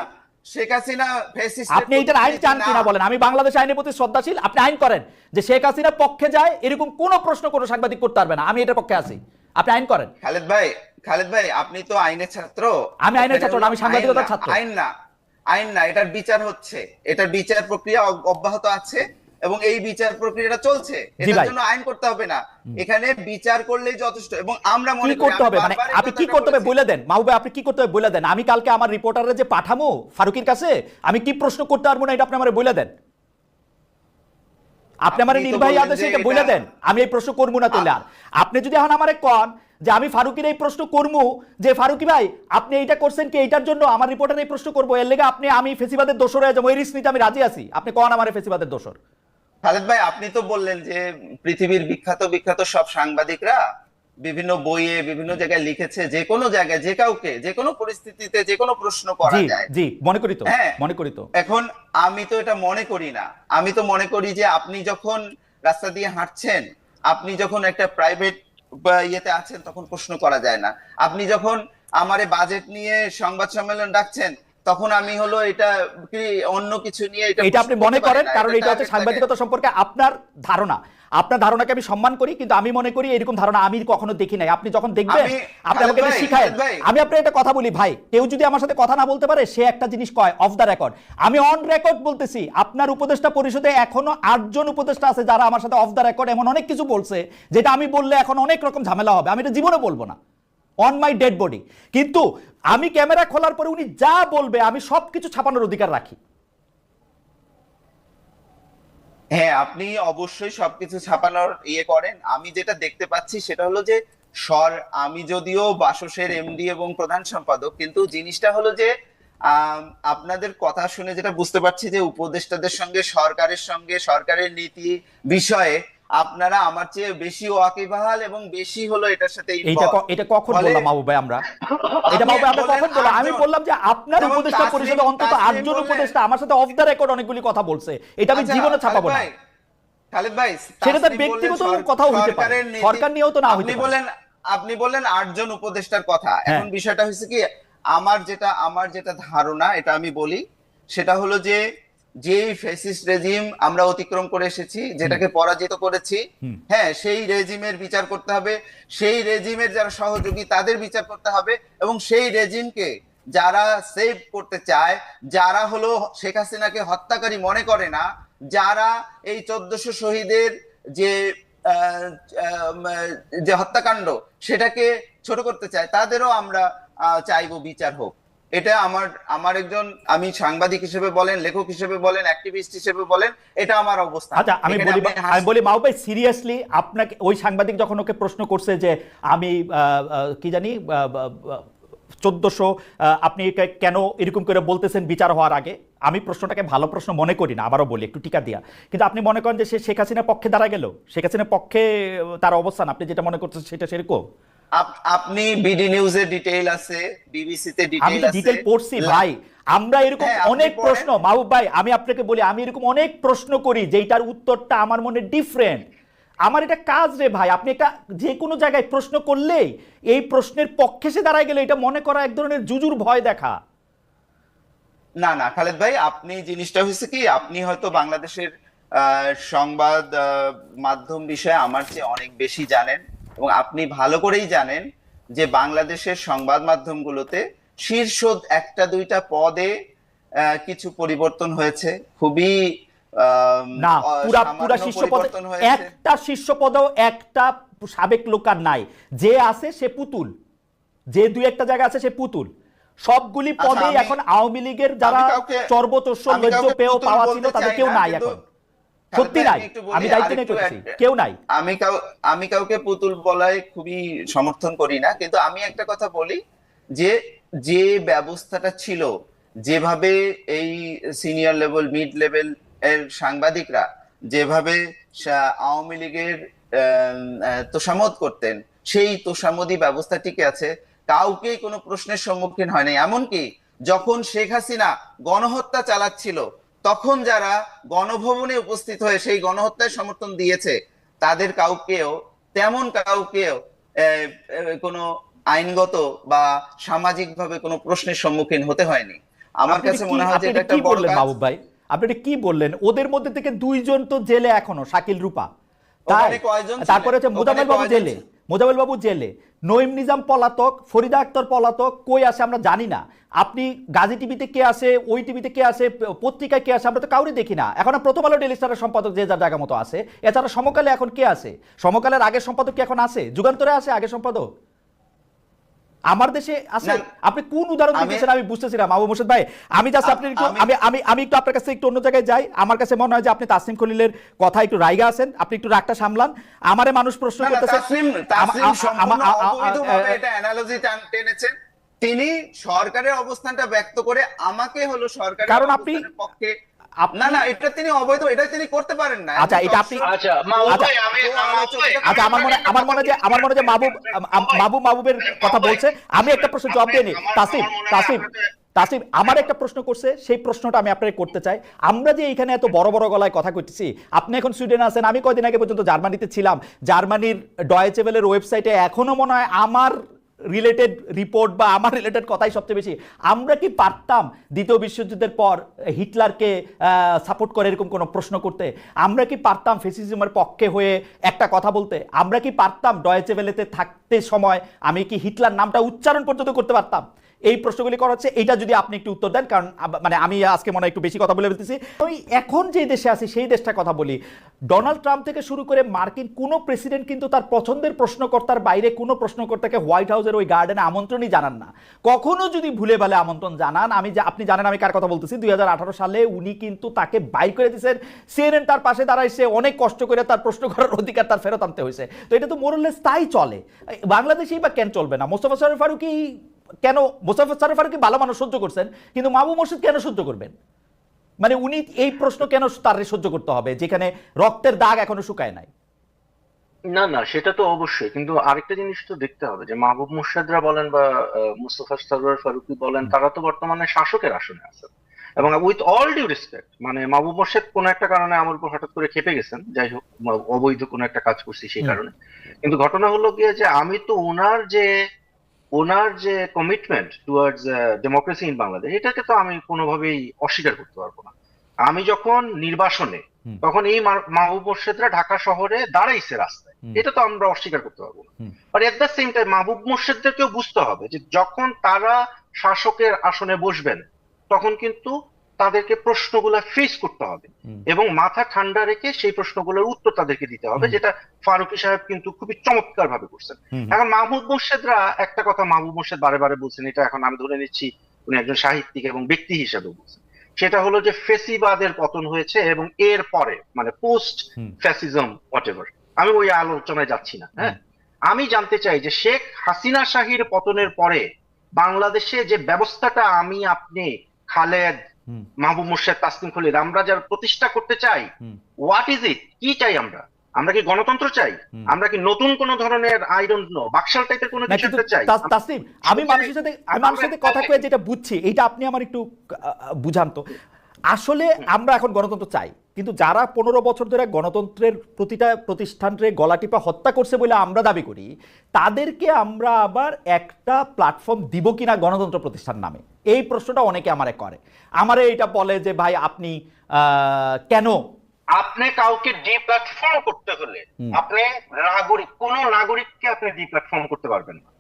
শেখ হাসিনা ফ্যাসিস্ট, আপনি এইটার আইন চান কিনা বলেন। আমি বাংলাদেশ আইনের প্রতি শ্রদ্ধাশীল, আপনি আইন করেন যে শেখ হাসিনা পক্ষে যায় এরকম কোন প্রশ্ন কোনো সাংবাদিক করতে পারবে না। আমি এটার পক্ষে আছি, আপনি আইন করেন। খালেদ ভাই আপনি তো আইনের ছাত্র। আমি আইনের ছাত্র না, আমি সাংবাদিকতার ছাত্র। আইন না, এটার বিচার হচ্ছে, এটার বিচার প্রক্রিয়া অব্যাহত আছে এবং এই বিচার প্রক্রিয়াটা চলছে। এটার জন্য আইন করতে হবে না, এখানে বিচার করলেই যথেষ্ট। এবং আমরা মনে করি করতে হবে, মানে আপনি কি করতে হবে বলে দেন মাহবুব ভাই, আপনি কি করতে হবে বলে দেন। আমি কালকে আমার রিপোর্টারে যে পাঠামো ফারুকের কাছে, আমি কি প্রশ্ন করতে পারবো না এটা আপনি আমারে বলে দেন। আপনি আমার নির্বাহী আদেশে এটা বলে দেন, আমি এই প্রশ্ন করবো না। তোলে আর আপনি যদি এখন আমারে কন যে আমি ফারুকের এই প্রশ্ন করবো যে ফারুকি ভাই আপনি এইটা করছেন কি এইটার জন্য আমার রিপোর্টার এই প্রশ্ন করবো, এর লেগে আমি ফেসিবাদের দোষর হয়ে যাবো, এই রিস্ক নিতে আমি রাজি আছি। আপনি কন আমার ফেসিবাদের দোষর। খালেদ ভাই, আপনি তো বললেন যে পৃথিবীর বিখ্যাত সব সাংবাদিকরা বিভিন্ন বইয়ে বিভিন্ন জায়গায় লিখেছে যে কোনো জায়গায় যে কাউকে যে কোনো পরিস্থিতিতে যে কোনো প্রশ্ন করা যায়। জি মনে করি তো, মনে করি তো। এখন আমি তো এটা মনে করি না, আমি তো মনে করি যে আপনি যখন রাস্তা দিয়ে হাঁটছেন, আপনি যখন একটা প্রাইভেট ইয়েতে আছেন তখন প্রশ্ন করা যায় না। আপনি যখন আমারে বাজেট নিয়ে সংবাদ সম্মেলন ডাকছেন তখন আমি হলো এটা কি অন্য কিছু নিয়ে এটা আপনি মনে করেন, কারণ এটা হচ্ছে সাংবাদিকতা সম্পর্কে আপনার ধারণা। আপনার ধারণাকে আমি সম্মান করি, কিন্তু আমি মনে করি এরকম ধারণা আমি কখনো দেখি নাই। আপনি যখন দেখবেন আপনি আমাকে এটা শিখায়েন। আমি আপনার একটা কথা বলি ভাই, কেউ যদি আমার সাথে কথা না বলতে পারে সে একটা জিনিস কয় অফ দ্য রেকর্ড। আমি অন রেকর্ড বলতেছি, আপনার উপদেষ্টা পরিষদে এখনো 8 জন উপদেষ্টা আছে যারা আমার সাথে অফ দ্য রেকর্ড এমন অনেক কিছু বলছে যেটা আমি বললে এখন অনেক রকম ঝামেলা হবে, আমি এটা জীবনে বলবো না, অন মাই ডেড বডি। কিন্তু আমি ক্যামেরা খোলার পরে উনি যা বলবে আমি সবকিছু ছাপানোর অধিকার রাখি। হ্যাঁ, আপনি অবশ্যই সবকিছু ছাপানোর করেন। আমি যেটা দেখতে পাচ্ছি সেটা হলো যে আমি যদিও বাসসের এমডি এবং প্রধান সম্পাদক, কিন্তু জিনিসটা হলো যে আপনাদের কথা শুনে যেটা বুঝতে পারছি যে উপদেষ্টাদের সঙ্গে সরকারের নীতি বিষয়ে আপনারা আমার চেয়ে বেশি ওয়াকিবহাল এবং বেশি হলো এটার সাথে। এটা কখন বললাম মাহবুব ভাই? আমরা এটা মাহবুব ভাই আমরা কখন বললাম? আমি বললাম যে আপনার উপদেষ্টা পরিষদে অন্তত 8 জন উপদেষ্টা আমার সাথে অফ দ্য রেকর্ড অনেকগুলি কথা বলছে, এটা আমি জীবনে ছাপাবো না। খালেদ ভাই, সেটা তার ব্যক্তিগত কথাও হতে পারে, সরকার নিয়েও তো না হতে পারে। আপনি বললেন 8 জন উপদেষ্টার কথা। হ্যাঁ। এখন বিষয়টা হচ্ছে কি, আমার যেটা ধারণা, এটা আমি বলি, সেটা হলো যে যেই ফ্যাসিস্ট রেজিম আমরা অতিক্রম করে এসেছি, যেটাকে পরাজিত করেছি, হুম। হ্যাঁ, সেই রেজিমের বিচার করতে হবে, সেই রেজিমের যারা সহযোগী তাদের বিচার করতে হবে, এবং সেই রেজিমকে যারা সেভ করতে চায়, যারা হলো শেখ হাসিনাকে হত্যাকারী মনে করে না, যারা এই 1400 শহীদের যে আহ, আহ, যে হত্যাকাণ্ড সেটাকে ছোট করতে চায়, তাদেরও আমরা চাইবো বিচার হোক। এটা আমার একজন, আমি সাংবাদিক হিসেবে বলেন, লেখক হিসেবে বলেন, অ্যাক্টিভিস্ট হিসেবে বলেন, এটা আমার অবস্থান। আচ্ছা, আমি এখানে বলি আপনি আমি বলি মাহবুব ভাই, সিরিয়াসলি আপনাকে ওই সাংবাদিক যখন ওকে প্রশ্ন করছে যে আমি কি জানি 1400, আপনি কেন এরকম করে বলতেছেন বিচার হওয়ার আগে, আমি প্রশ্নটাকে ভালো প্রশ্ন মনে করি না, আবারও বলি একটু টিকা দিয়া, কিন্তু আপনি মনে করেন যে সে শেখ হাসিনার পক্ষে দাঁড়া গেল, শেখ হাসিনার পক্ষে তার অবস্থান, আপনি যেটা মনে করছেন সেটা সেরকম? আপনি বিডি নিউজে ডিটেইল আছে, বিবিসি তে আমি ডিটেইল তো আছে। ডিটেল পড়ছি ভাই, আমরা এরকম হ্যাঁ, আপনি অনেক পড়েন। প্রশ্ন, মাহবুব ভাই আমি আপনাকে বলি, আমি এরকম অনেক প্রশ্ন করি যেটার উত্তরটা আমার মনে ডিফারেন্ট। আমার এটা কাজ রে ভাই, আপনি একটা যে কোনো জায়গায় প্রশ্ন করলেই এই প্রশ্নের পক্ষে সে দাঁড়ায় গেলে এটা মনে করা এক ধরনের জুজুর ভয় দেখা। না না খালেদ ভাই, আপনি জিনিসটা হয়েছে কি, আপনি হয়তো বাংলাদেশের সংবাদ মাধ্যম বিষয়ে আমার চেয়ে অনেক বেশি জানেন, এবং আপনি ভালো করেই জানেন যে বাংলাদেশের সংবাদ মাধ্যমগুলোতে শীর্ষ একটা দুইটা পদে কিছু পরিবর্তন হয়েছে, খুবই না, পুরা সামান্য শীর্ষ পদে পরিবর্তন হয়েছে। একটা শীর্ষ পদেও একটা সাবেক লোক আর নাই, যে আছে সে পুতুল, যে দুই একটা জায়গা আছে সে পুতুল, সবগুলি আচ্ছা, পদেই আমি- এখন আওয়ামী লীগের যারা আমি কাউকে- সর্বোচ্চ আমি লজ্জ কাউকে পেয়েও পুতুল পাওয়া বলতে ছিল তাদের চাই কেউ না, নাই কিন্তু এখন, খালেদ সত্যি ভাই, নাই, আমি একটু বলি, আমি দায়িত্ব নিয়ে আরেকটু করতেছি, কেউ নাই। আমি কাউকে পুতুল বলায় খুবই সমর্থন করি না, কিন্তু আমি একটা কথা বলি যে যে ব্যবস্থাটা ছিল, যেভাবে এই সিনিয়র লেভেল, মিড লেভেল এর সাংবাদিকরা যেভাবে আওয়ামী লীগের তোষামোদ করতেন, সেই তোষামোদী ব্যবস্থা টিকে আছে, কাউকেই কোনো প্রশ্নের সম্মুখীন হয়নি। এমনকি যখন শেখ হাসিনা গণহত্যা চালাচ্ছিল, তখন যারা গণভবনে উপস্থিত হয়ে সেই গণহত্যায় সমর্থন দিয়েছে, তাদের কাউকেও কোনো আইনগত বা সামাজিক ভাবে কোনো প্রশ্নের সম্মুখীন হতে হয়নি। আমার আপনি কাছে কি মনে হয় যে আপনি এটা এটা একটা কি বড় বললেন কাজ। মাহবুব ভাই, আপনি এটা কি বললেন? ওদের মধ্যে থেকে দুইজন তো জেলে এখনো, শাকিল রূপা, তাই ওখানে কয়জন ছিলেন? তারপরে হচ্ছে ওখানে মোজাম্মেল বাবু কয়জন জেলে, ছিলেন? মোজাম্মেল বাবু জেলে, নঈম নিজাম পলাতক, ফরিদা আক্তার পলাতক, কই আছে আমরা জানি না। আপনি গাজী টিভিতে কে আছে, ওই টিভিতে কে আছে, পত্রিকায় কে আছে, আমরা তো কাউরে দেখি না। এখন প্রথম আলো ডেইলি স্টারের সম্পাদক যে যার জায়গা মতো আছে, এছাড়া সমকালে এখন কে আছে? সমকালের আগের সম্পাদক কি এখন আছে? যুগান্তরে আছে আগের সম্পাদক? আমার দেশে আছে? না, আপনি কোন উদাহরণ দিতেছেন আমি বুঝতেছি না মাহবুব মোর্শেদ ভাই। আমি জাস্ট আপনি একটু আমি একটু আপনার কাছে একটু অন্য জায়গায় যাই। আমার কাছে মনে হয় যে আপনি তাসনিম খলিলের কথা একটু রাইগা আছেন, আপনি একটু রাগটা সামলান। আমারে মানুষ প্রশ্ন না, না, করতেছে, তাসনিম সম্পূর্ণ অবৈধভাবে এটা অ্যানালজি টেনেছেন। তিনি সরকারের অবস্থানটা ব্যক্ত করে আমাকে হলো সরকারের কারণ আপনি অবস্থানের পক্ষে, না না, এটা তিনি অবৈধ, এটা তিনি করতে পারেন না। আচ্ছা, এটা আপনি আচ্ছা মাহবুব আচ্ছা, ভাই, আচ্ছা, আমার মনে হয় যে মাহবুবের কথা বলছে। আমি একটা প্রশ্ন জবাব দিয়ে নি। তাসিম আমার একটা প্রশ্ন করছে, সেই প্রশ্নটা আমি আপনাকে করতে চাই। আমরা যে এখানে এত বড় বড় গলায় কথা কইতেছি, আপনি এখন সুইডেনে আছেন, আমি কয়দিন আগে পর্যন্ত জার্মানিতে ছিলাম। জার্মানির ডয়েচে ওয়েলের ওয়েবসাইটে এখনো মনে হয় আমার রিলেটেড রিপোর্ট বা আমার রিলেটেড কথাই সবচেয়ে বেশি। আমরা কি পারতাম দ্বিতীয় বিশ্বযুদ্ধের পর হিটলারকে সাপোর্ট করে এরকম কোনো প্রশ্ন করতে? আমরা কি পারতাম ফ্যাসিজমের পক্ষে হয়ে একটা কথা বলতে? আমরা কি পারতাম ডয়েচে ওয়েলেতে থাকতে সময় আমি কি হিটলার নামটা উচ্চারণ পর্যন্ত করতে পারতাম? এই প্রশ্নগুলি করা হচ্ছে, এইটা যদি আপনি একটু উত্তর দেন, কারণ মানে আমি আজকে মনে হয় একটু বেশি কথা বলে ফেলতেছি। আমি এখন যে দেশে আছি সেই দেশটা কথা বলি। ডোনাল্ড ট্রাম্প থেকে শুরু করে মার্কিন কোনো প্রেসিডেন্ট কিন্তু তার পছন্দের প্রশ্নকর্তার বাইরে কোনো প্রশ্নকর্তাকে হোয়াইট হাউসের ওই গার্ডেনে আমন্ত্রণই জানান না। কখনো যদি ভুলে ভালে আমন্ত্রণ জানান, আপনি জানেন আমি কার কথা বলতেছি, 2018 সালে উনি কিন্তু তাকে বাইর করে দিয়েছেন। সিএনএন তার পাশে দাঁড়াইছে, অনেক কষ্ট করে তার প্রশ্ন করার অধিকার তার ফেরত আনতে হয়েছে। তো এটা তো মোরলেস তাই চলে। বাংলাদেশেই বা কেন চলবে না? মোস্তফা সরোয়ার ফারুকী কেন, মোস্তফা সরোয়ার ফারুকী ভালো মানুষ সহ্য করছেন, কিন্তু মাহবুব মোর্শেদ কেন সহ্য করবেন? মানে উনি এই প্রশ্ন কেন তার সহ্য করতে হবে যেখানে রক্তের দাগ এখনো শুকায় নাই? না না, সেটা তো অবশ্যই, কিন্তু আরেকটা জিনিস তো দেখতে হবে যে মাহবুব মোর্শেদরা বলেন বা মুস্তফা সরোয়ার ফারুকী বলেন, তারা তো বর্তমানে শাসকের আসনে আছেন। এবং উইথ অল ডিউ রেসপেক্ট, মানে মাহবুব মোর্শেদ কোনো একটা কারণে আমার উপর হঠাৎ করে খেপে গেছেন, যাই হোক অবৈধ কোনো একটা কাজ করছি সেই কারণে। কিন্তু ঘটনা হলো গিয়ে যে আমি তো ওনার যে commitment towards democracy in Bangladesh, এটাকে তো আমি কোনোভাবেই অস্বীকার করতে পারবো না। আমি যখন নির্বাসনে, তখন এই মাহবুব মোর্শেদরা ঢাকা শহরে দাঁড়াইছে রাস্তায়, এটা তো আমরা অস্বীকার করতে পারবো না। But at the same time Mahbub মোর্শেদদেরকেও বুঝতে হবে যে যখন তারা শাসকের আসনে বসবেন, তখন কিন্তু তাদেরকে প্রশ্নগুলো ফেস করতে হবে এবং মাথা ঠান্ডা রেখে সেই প্রশ্নগুলোর উত্তর তাদেরকে দিতে হবে, যেটা ফারুকী সাহেব কিন্তু খুবই চমৎকার ভাবে করছেন। এখন মাহবুব মোর্শেদরা একটা কথা মাহবুব মোর্শেদ বারে বারে বলছেন, এটা এখন আমি ধরে নিচ্ছি উনি একজন সাহিত্যিক এবং ব্যক্তি হিসেবে বলছেন, সেটা হলো যে ফেসিবাদের পতন হয়েছে এবং এর পরে মানে পোস্ট ফ্যাসিজম হোয়াটএভার, আমি ওই আলোচনায় যাচ্ছি না। হ্যাঁ, আমি জানতে চাই যে শেখ হাসিনা শাহীর পতনের পরে বাংলাদেশে যে ব্যবস্থাটা আমি আপনি খালেদ, মাহবুব মোর্শেদ, তাসলিম খলিল আমরা যারা প্রতিষ্ঠা করতে চাই, হোয়াট ইজ ইট, কি চাই আমরা? আমরা কি গণতন্ত্র চাই? আমরা কি নতুন কোন ধরনের আই ডোন্ট নো বাকশাল টাইপের কোনো কিছু চাই? তাসলিম, আমি মানুষের সাথে কথা কয়ে যেটা বুঝছি, এটা আপনি আমার একটু বুঝান তো। আসলে আমরা এখন গণতন্ত্র চাই, কিন্তু যারা 15 বছর ধরে গণতন্ত্রের প্রতিটা প্রতিষ্ঠানকে গলাটিপা হত্যা করছে বলে আমরা দাবি করি, তাদেরকে আমরা আবার একটা প্ল্যাটফর্ম দিব কিনা গণতন্ত্র প্রতিষ্ঠান নামে, এই প্রশ্নটা অনেকে আমারে করে। আমারে এটা বলে যে ভাই আপনি কেন, আপনি কাউকে ডিপ্ল্যাটফর্ম করতে হলে আপনি কোন নাগরিককে আপনি ডিপ্ল্যাটফর্ম করতে পারবেন না।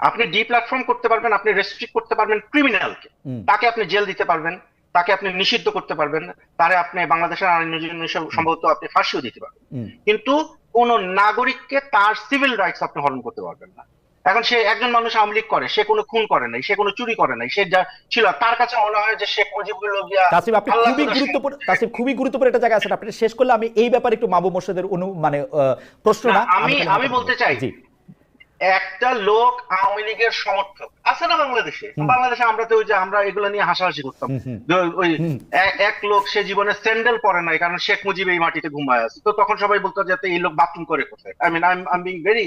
আপনি ডিপ্ল্যাটফর্ম করতে পারবেন, আপনি রেস্ট্রিক্ট করতে পারবেন ক্রিমিনালকে, তাকে আপনি জেল দিতে পারবেন, তাকে আপনি নিষিদ্ধ করতে পারবেন, তারে আপনি বাংলাদেশের আইনের জন্য সম্ভবত আপনি ফাঁসিও দিতে পারবেন, কিন্তু কোন নাগরিককে তার সিভিল রাইটস আপনি হরণ করতে পারবেন না। এখন সে একজন মানুষ আওয়ামী লীগ করে, সে কোনো খুন করে নাই, সে কোনো চুরি করে নাই, সে যা ছিল তার কাছে মনে হয় যে শেখ মুজিবুর রহমান। তাসিফ, আপনি খুবই গুরুত্বপূর্ণ একটা জায়গায় আছেন, আপনি শেষ করলে আমি এই ব্যাপারে একটু মাহবুব মোর্শেদের মানে প্রশ্ন না আমি বলতে চাই, একটা লোক আওয়ামী লীগের সমর্থক আছে না বাংলাদেশে আমরা তো ওই যে আমরা এগুলো নিয়ে হাসাহাসি করতাম, ওই এক লোক সে জীবনে স্যান্ডেল পরে নাই কারণ শেখ মুজিব এই মাটিতে ঘুমায় আছে, তো তখন সবাই বলতো যে এই লোক বাথরুম করে কোথায়। I mean I am being very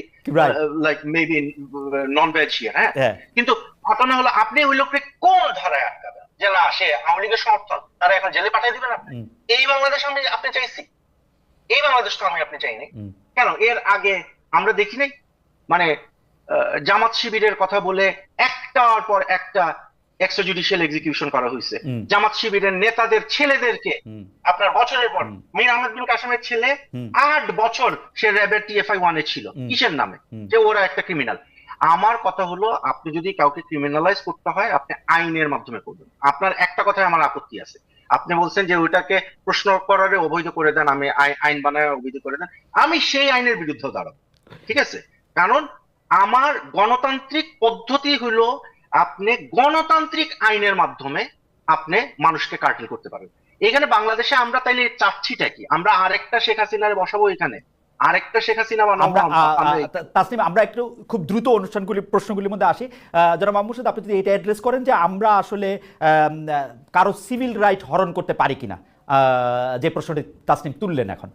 like maybe non veg here. হ্যাঁ, কিন্তু ঘটনা হলো আপনি ওই লোককে কোন ধারায় আটকাবেন যে না সে আওয়ামী লীগের সমর্থক, তারা এখন জেলে পাঠিয়ে দিবেন আপনি? এই বাংলাদেশ আপনি চাইছি, এই বাংলাদেশ তো আপনি চাইনি কেন? এর আগে আমরা দেখি নাই মানে জামাত শিবিরের কথা বলে একটার পর একটা এক্সট্রাজুডিশিয়াল এক্সিকিউশন করা হয়েছে। জামাত শিবিরের নেতাদের ছেলেদেরকে আপনার বছরের পর, মীর আহমেদ বিন কাসেমের ছেলে 8 বছর সে র্যাবের TFI 1 এ ছিল, কিসের নামে? যে ওরা একটা ক্রিমিনাল। আমার কথা হলো আপনি যদি কাউকে ক্রিমিনালাইজ করতে হয় আপনি আইনের মাধ্যমে করবেন। আপনার একটা কথায় আমার আপত্তি আছে, আপনি বলছেন যে ওইটাকে প্রশ্ন করারে অবৈধ করে দেন, আমি আইন বানায় অবৈধ করে দেন, আমি সেই আইনের বিরুদ্ধে দাঁড়াবো, ঠিক আছে? কারণ আমার গণতান্ত্রিক পদ্ধতি হলো আপনি গণতান্ত্রিক আইনের মাধ্যমে আপনি মানুষকে কার্টেল করতে পারেন। এখানে বাংলাদেশে আমরা তাইলে চাচ্ছিটা কি? আমরা আরেকটা শেখ হাসিনার বসাবো এখানে, আরেকটা শেখ হাসিনা বানাবো? তাসনিম, আমরা একটু খুব দ্রুত প্রশ্নগুলির মধ্যে আসি। জনাব মাহবুব মোর্শেদ, আপনি যদি এটা অ্যাড্রেস করেন যে আমরা আসলে কারো সিভিল রাইট হরণ করতে পারি কিনা, যে প্রশ্নটি তাসনিম তুললেন এখন।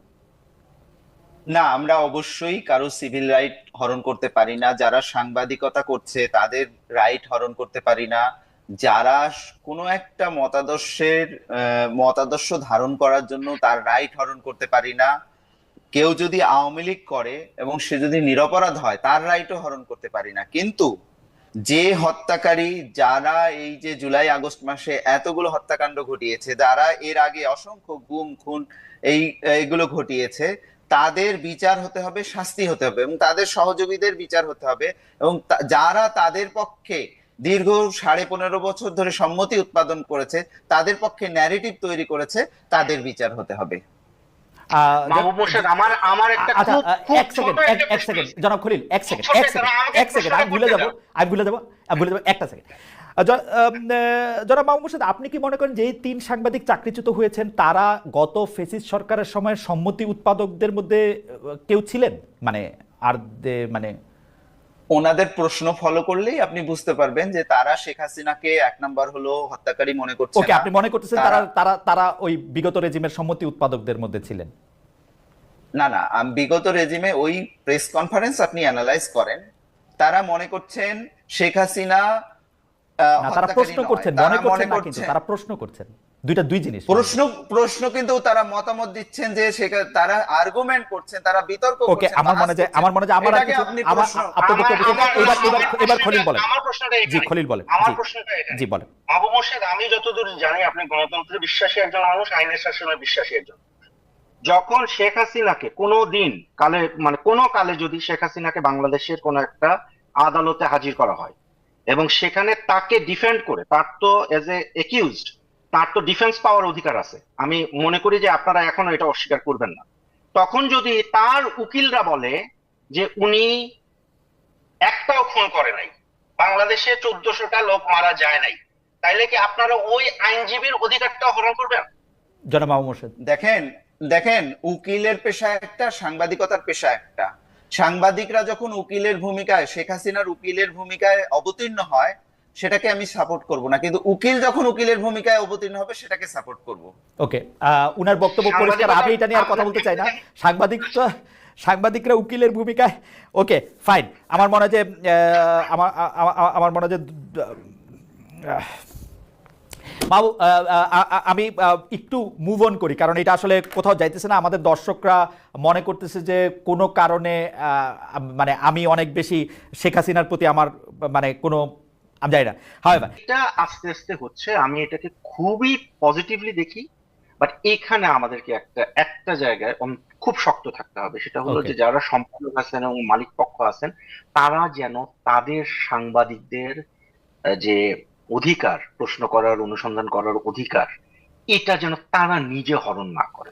না, আমরা অবশ্যই কারো সিভিল রাইট হরণ করতে পারি না। যারা সাংবাদিকতা করছে তাদের রাইট হরণ করতে পারি না। যারা কোনো একটা মতাদর্শ ধারণ করার জন্য তার রাইট হরণ করতে পারি না। কেউ যদি আওয়ামী লীগ করে এবং সে যদি নিরপরাধ হয় তার রাইটও হরণ করতে পারি না। কিন্তু যে হত্যাকারী, যারা এই যে জুলাই আগস্ট মাসে এতগুলো হত্যাকাণ্ড ঘটিয়েছে, যারা এর আগে অসংখ্য গুম খুন এইগুলো ঘটিয়েছে, তাদের বিচার হতে হবে, শাস্তি হতে হবে এবং তাদের সহযোগীদের বিচার হতে হবে এবং যারা তাদের পক্ষে দীর্ঘ 15.5 বছর ধরে সম্মতি উৎপাদন করেছে, তাদের পক্ষে ন্যারেটিভ তৈরি করেছে, তাদের বিচার হতে হবে। মাহবুব মোর্শেদ, আমার একটা এক সেকেন্ড জনাব খলিল, এক সেকেন্ড আমি ভুলে যাব একটা সেকেন্ড। জনাব মাহবুব মোর্শেদ, আপনি কি মনে করেন যে 3 সাংবাদিক চাকরিচ্যুত হয়েছেন তারা গত ফেসিস্ট সরকারের সময় সম্মতি উৎপাদকদের মধ্যে কেউ ছিলেন? মানে ওনাদের প্রশ্ন ফলো করলেই আপনি বুঝতে পারবেন যে তারা শেখ হাসিনাকে 1 নাম্বার হলো হত্যাকারী মনে করছে। ওকে, আপনি মনে করতেছেন তারা ওই বিগত রেজিমের সম্মতি উৎপাদকদের মধ্যে ছিলেন? না, বিগত রেজিমে ওই প্রেস কনফারেন্স আপনি অ্যানালাইজ করেন, তারা মনে করছেন শেখ হাসিনা তারা প্রশ্ন করছেন, মনে করছেন না, কিন্তু তারা প্রশ্ন করছেন। দুই জিনিস। প্রশ্ন কিন্তু তারা মতামত দিচ্ছেন, যে তারা আর্গুমেন্ট করছেন, তারা বিতর্ক ওকে, করছেন, আমার মনে হয় আমার আর এটাকে কিছু আপনি আমার প্রশ্ন- আপনার বক্তব্য এবার খলিল বলেন। আমার প্রশ্নটা জি এখানে। খলিল বলেন। আমার জি প্রশ্নটা এখানে। জি বলেন। আবু মোর্শেদ, আমি যতদূর জানি আপনি গণতন্ত্রে বিশ্বাসী একজন মানুষ, আইনের শাসনে বিশ্বাসী একজন। যখন শেখ হাসিনাকে কোনো দিন কালে, মানে কোনো কালে যদি শেখ হাসিনাকে বাংলাদেশের কোন একটা আদালতে হাজির করা হয় এবং সেখানে তাকে ডিফেন্ড করে, তার তো এজ এ একিউজড, তার তো ডিফেন্স পাওয়ার অধিকার আছে, আমি মনে করি যে আপনারা এখনো এটা অস্বীকার করবেন না। তখন যদি তার উকিলরা বলে যে উনি একটাও খুন করে নাই, বাংলাদেশে 1400টা লোক মারা যায় নাই, তাইলে কি আপনারা ওই আইনজীবীর অধিকারটা হরণ করবেন? জনাব আবু মোর্শেদ। দেখেন দেখেন উকিলের পেশা একটা, সাংবাদিকতার পেশা একটা। সাংবাদিকরা যখন উকিলের ভূমিকায়, শেখ হাসিনার উকিলের ভূমিকায় অবতীর্ণ হয়, সেটাকে আমি সাপোর্ট করব না, কিন্তু উকিল যখন উকিলের ভূমিকায় অবতীর্ণ হবে সেটাকে সাপোর্ট করব। ওকে, উনার বক্তব্য পরিষ্কার, আমি এটা নিয়ে আর কথা বলতে চাই না। সাংবাদিকরা উকিলের ভূমিকায়, ওকে ফাইন। আমার মনে হয় যে আমার মনে হয় যে বাবু, আমি একটু মুভ অন করি, কারণ এটা আসলে কোথাও যাইতেছে না। আমাদের দর্শকরা মনে করতেছে যে কোনো কারণে মানে আমি অনেক বেশি শেখ হাসিনার প্রতি আমার মানে কোনো, আমি জানি না। হাওয়েভার এটা আস্তে আস্তে হচ্ছে, আমি এটাকে খুবই পজিটিভলি দেখি। বাট এখানে আমাদেরকে একটা জায়গায় খুব শক্ত থাকতে হবে, সেটা হলো Okay. যে যারা সম্পাদক আছেন এবং মালিক পক্ষ আছেন, তারা যেন তাদের সাংবাদিকদের যে অধিকার, প্রশ্ন করার, অনুসন্ধান করার অধিকার, এটা যেন তারা নিজে হরণ না করে।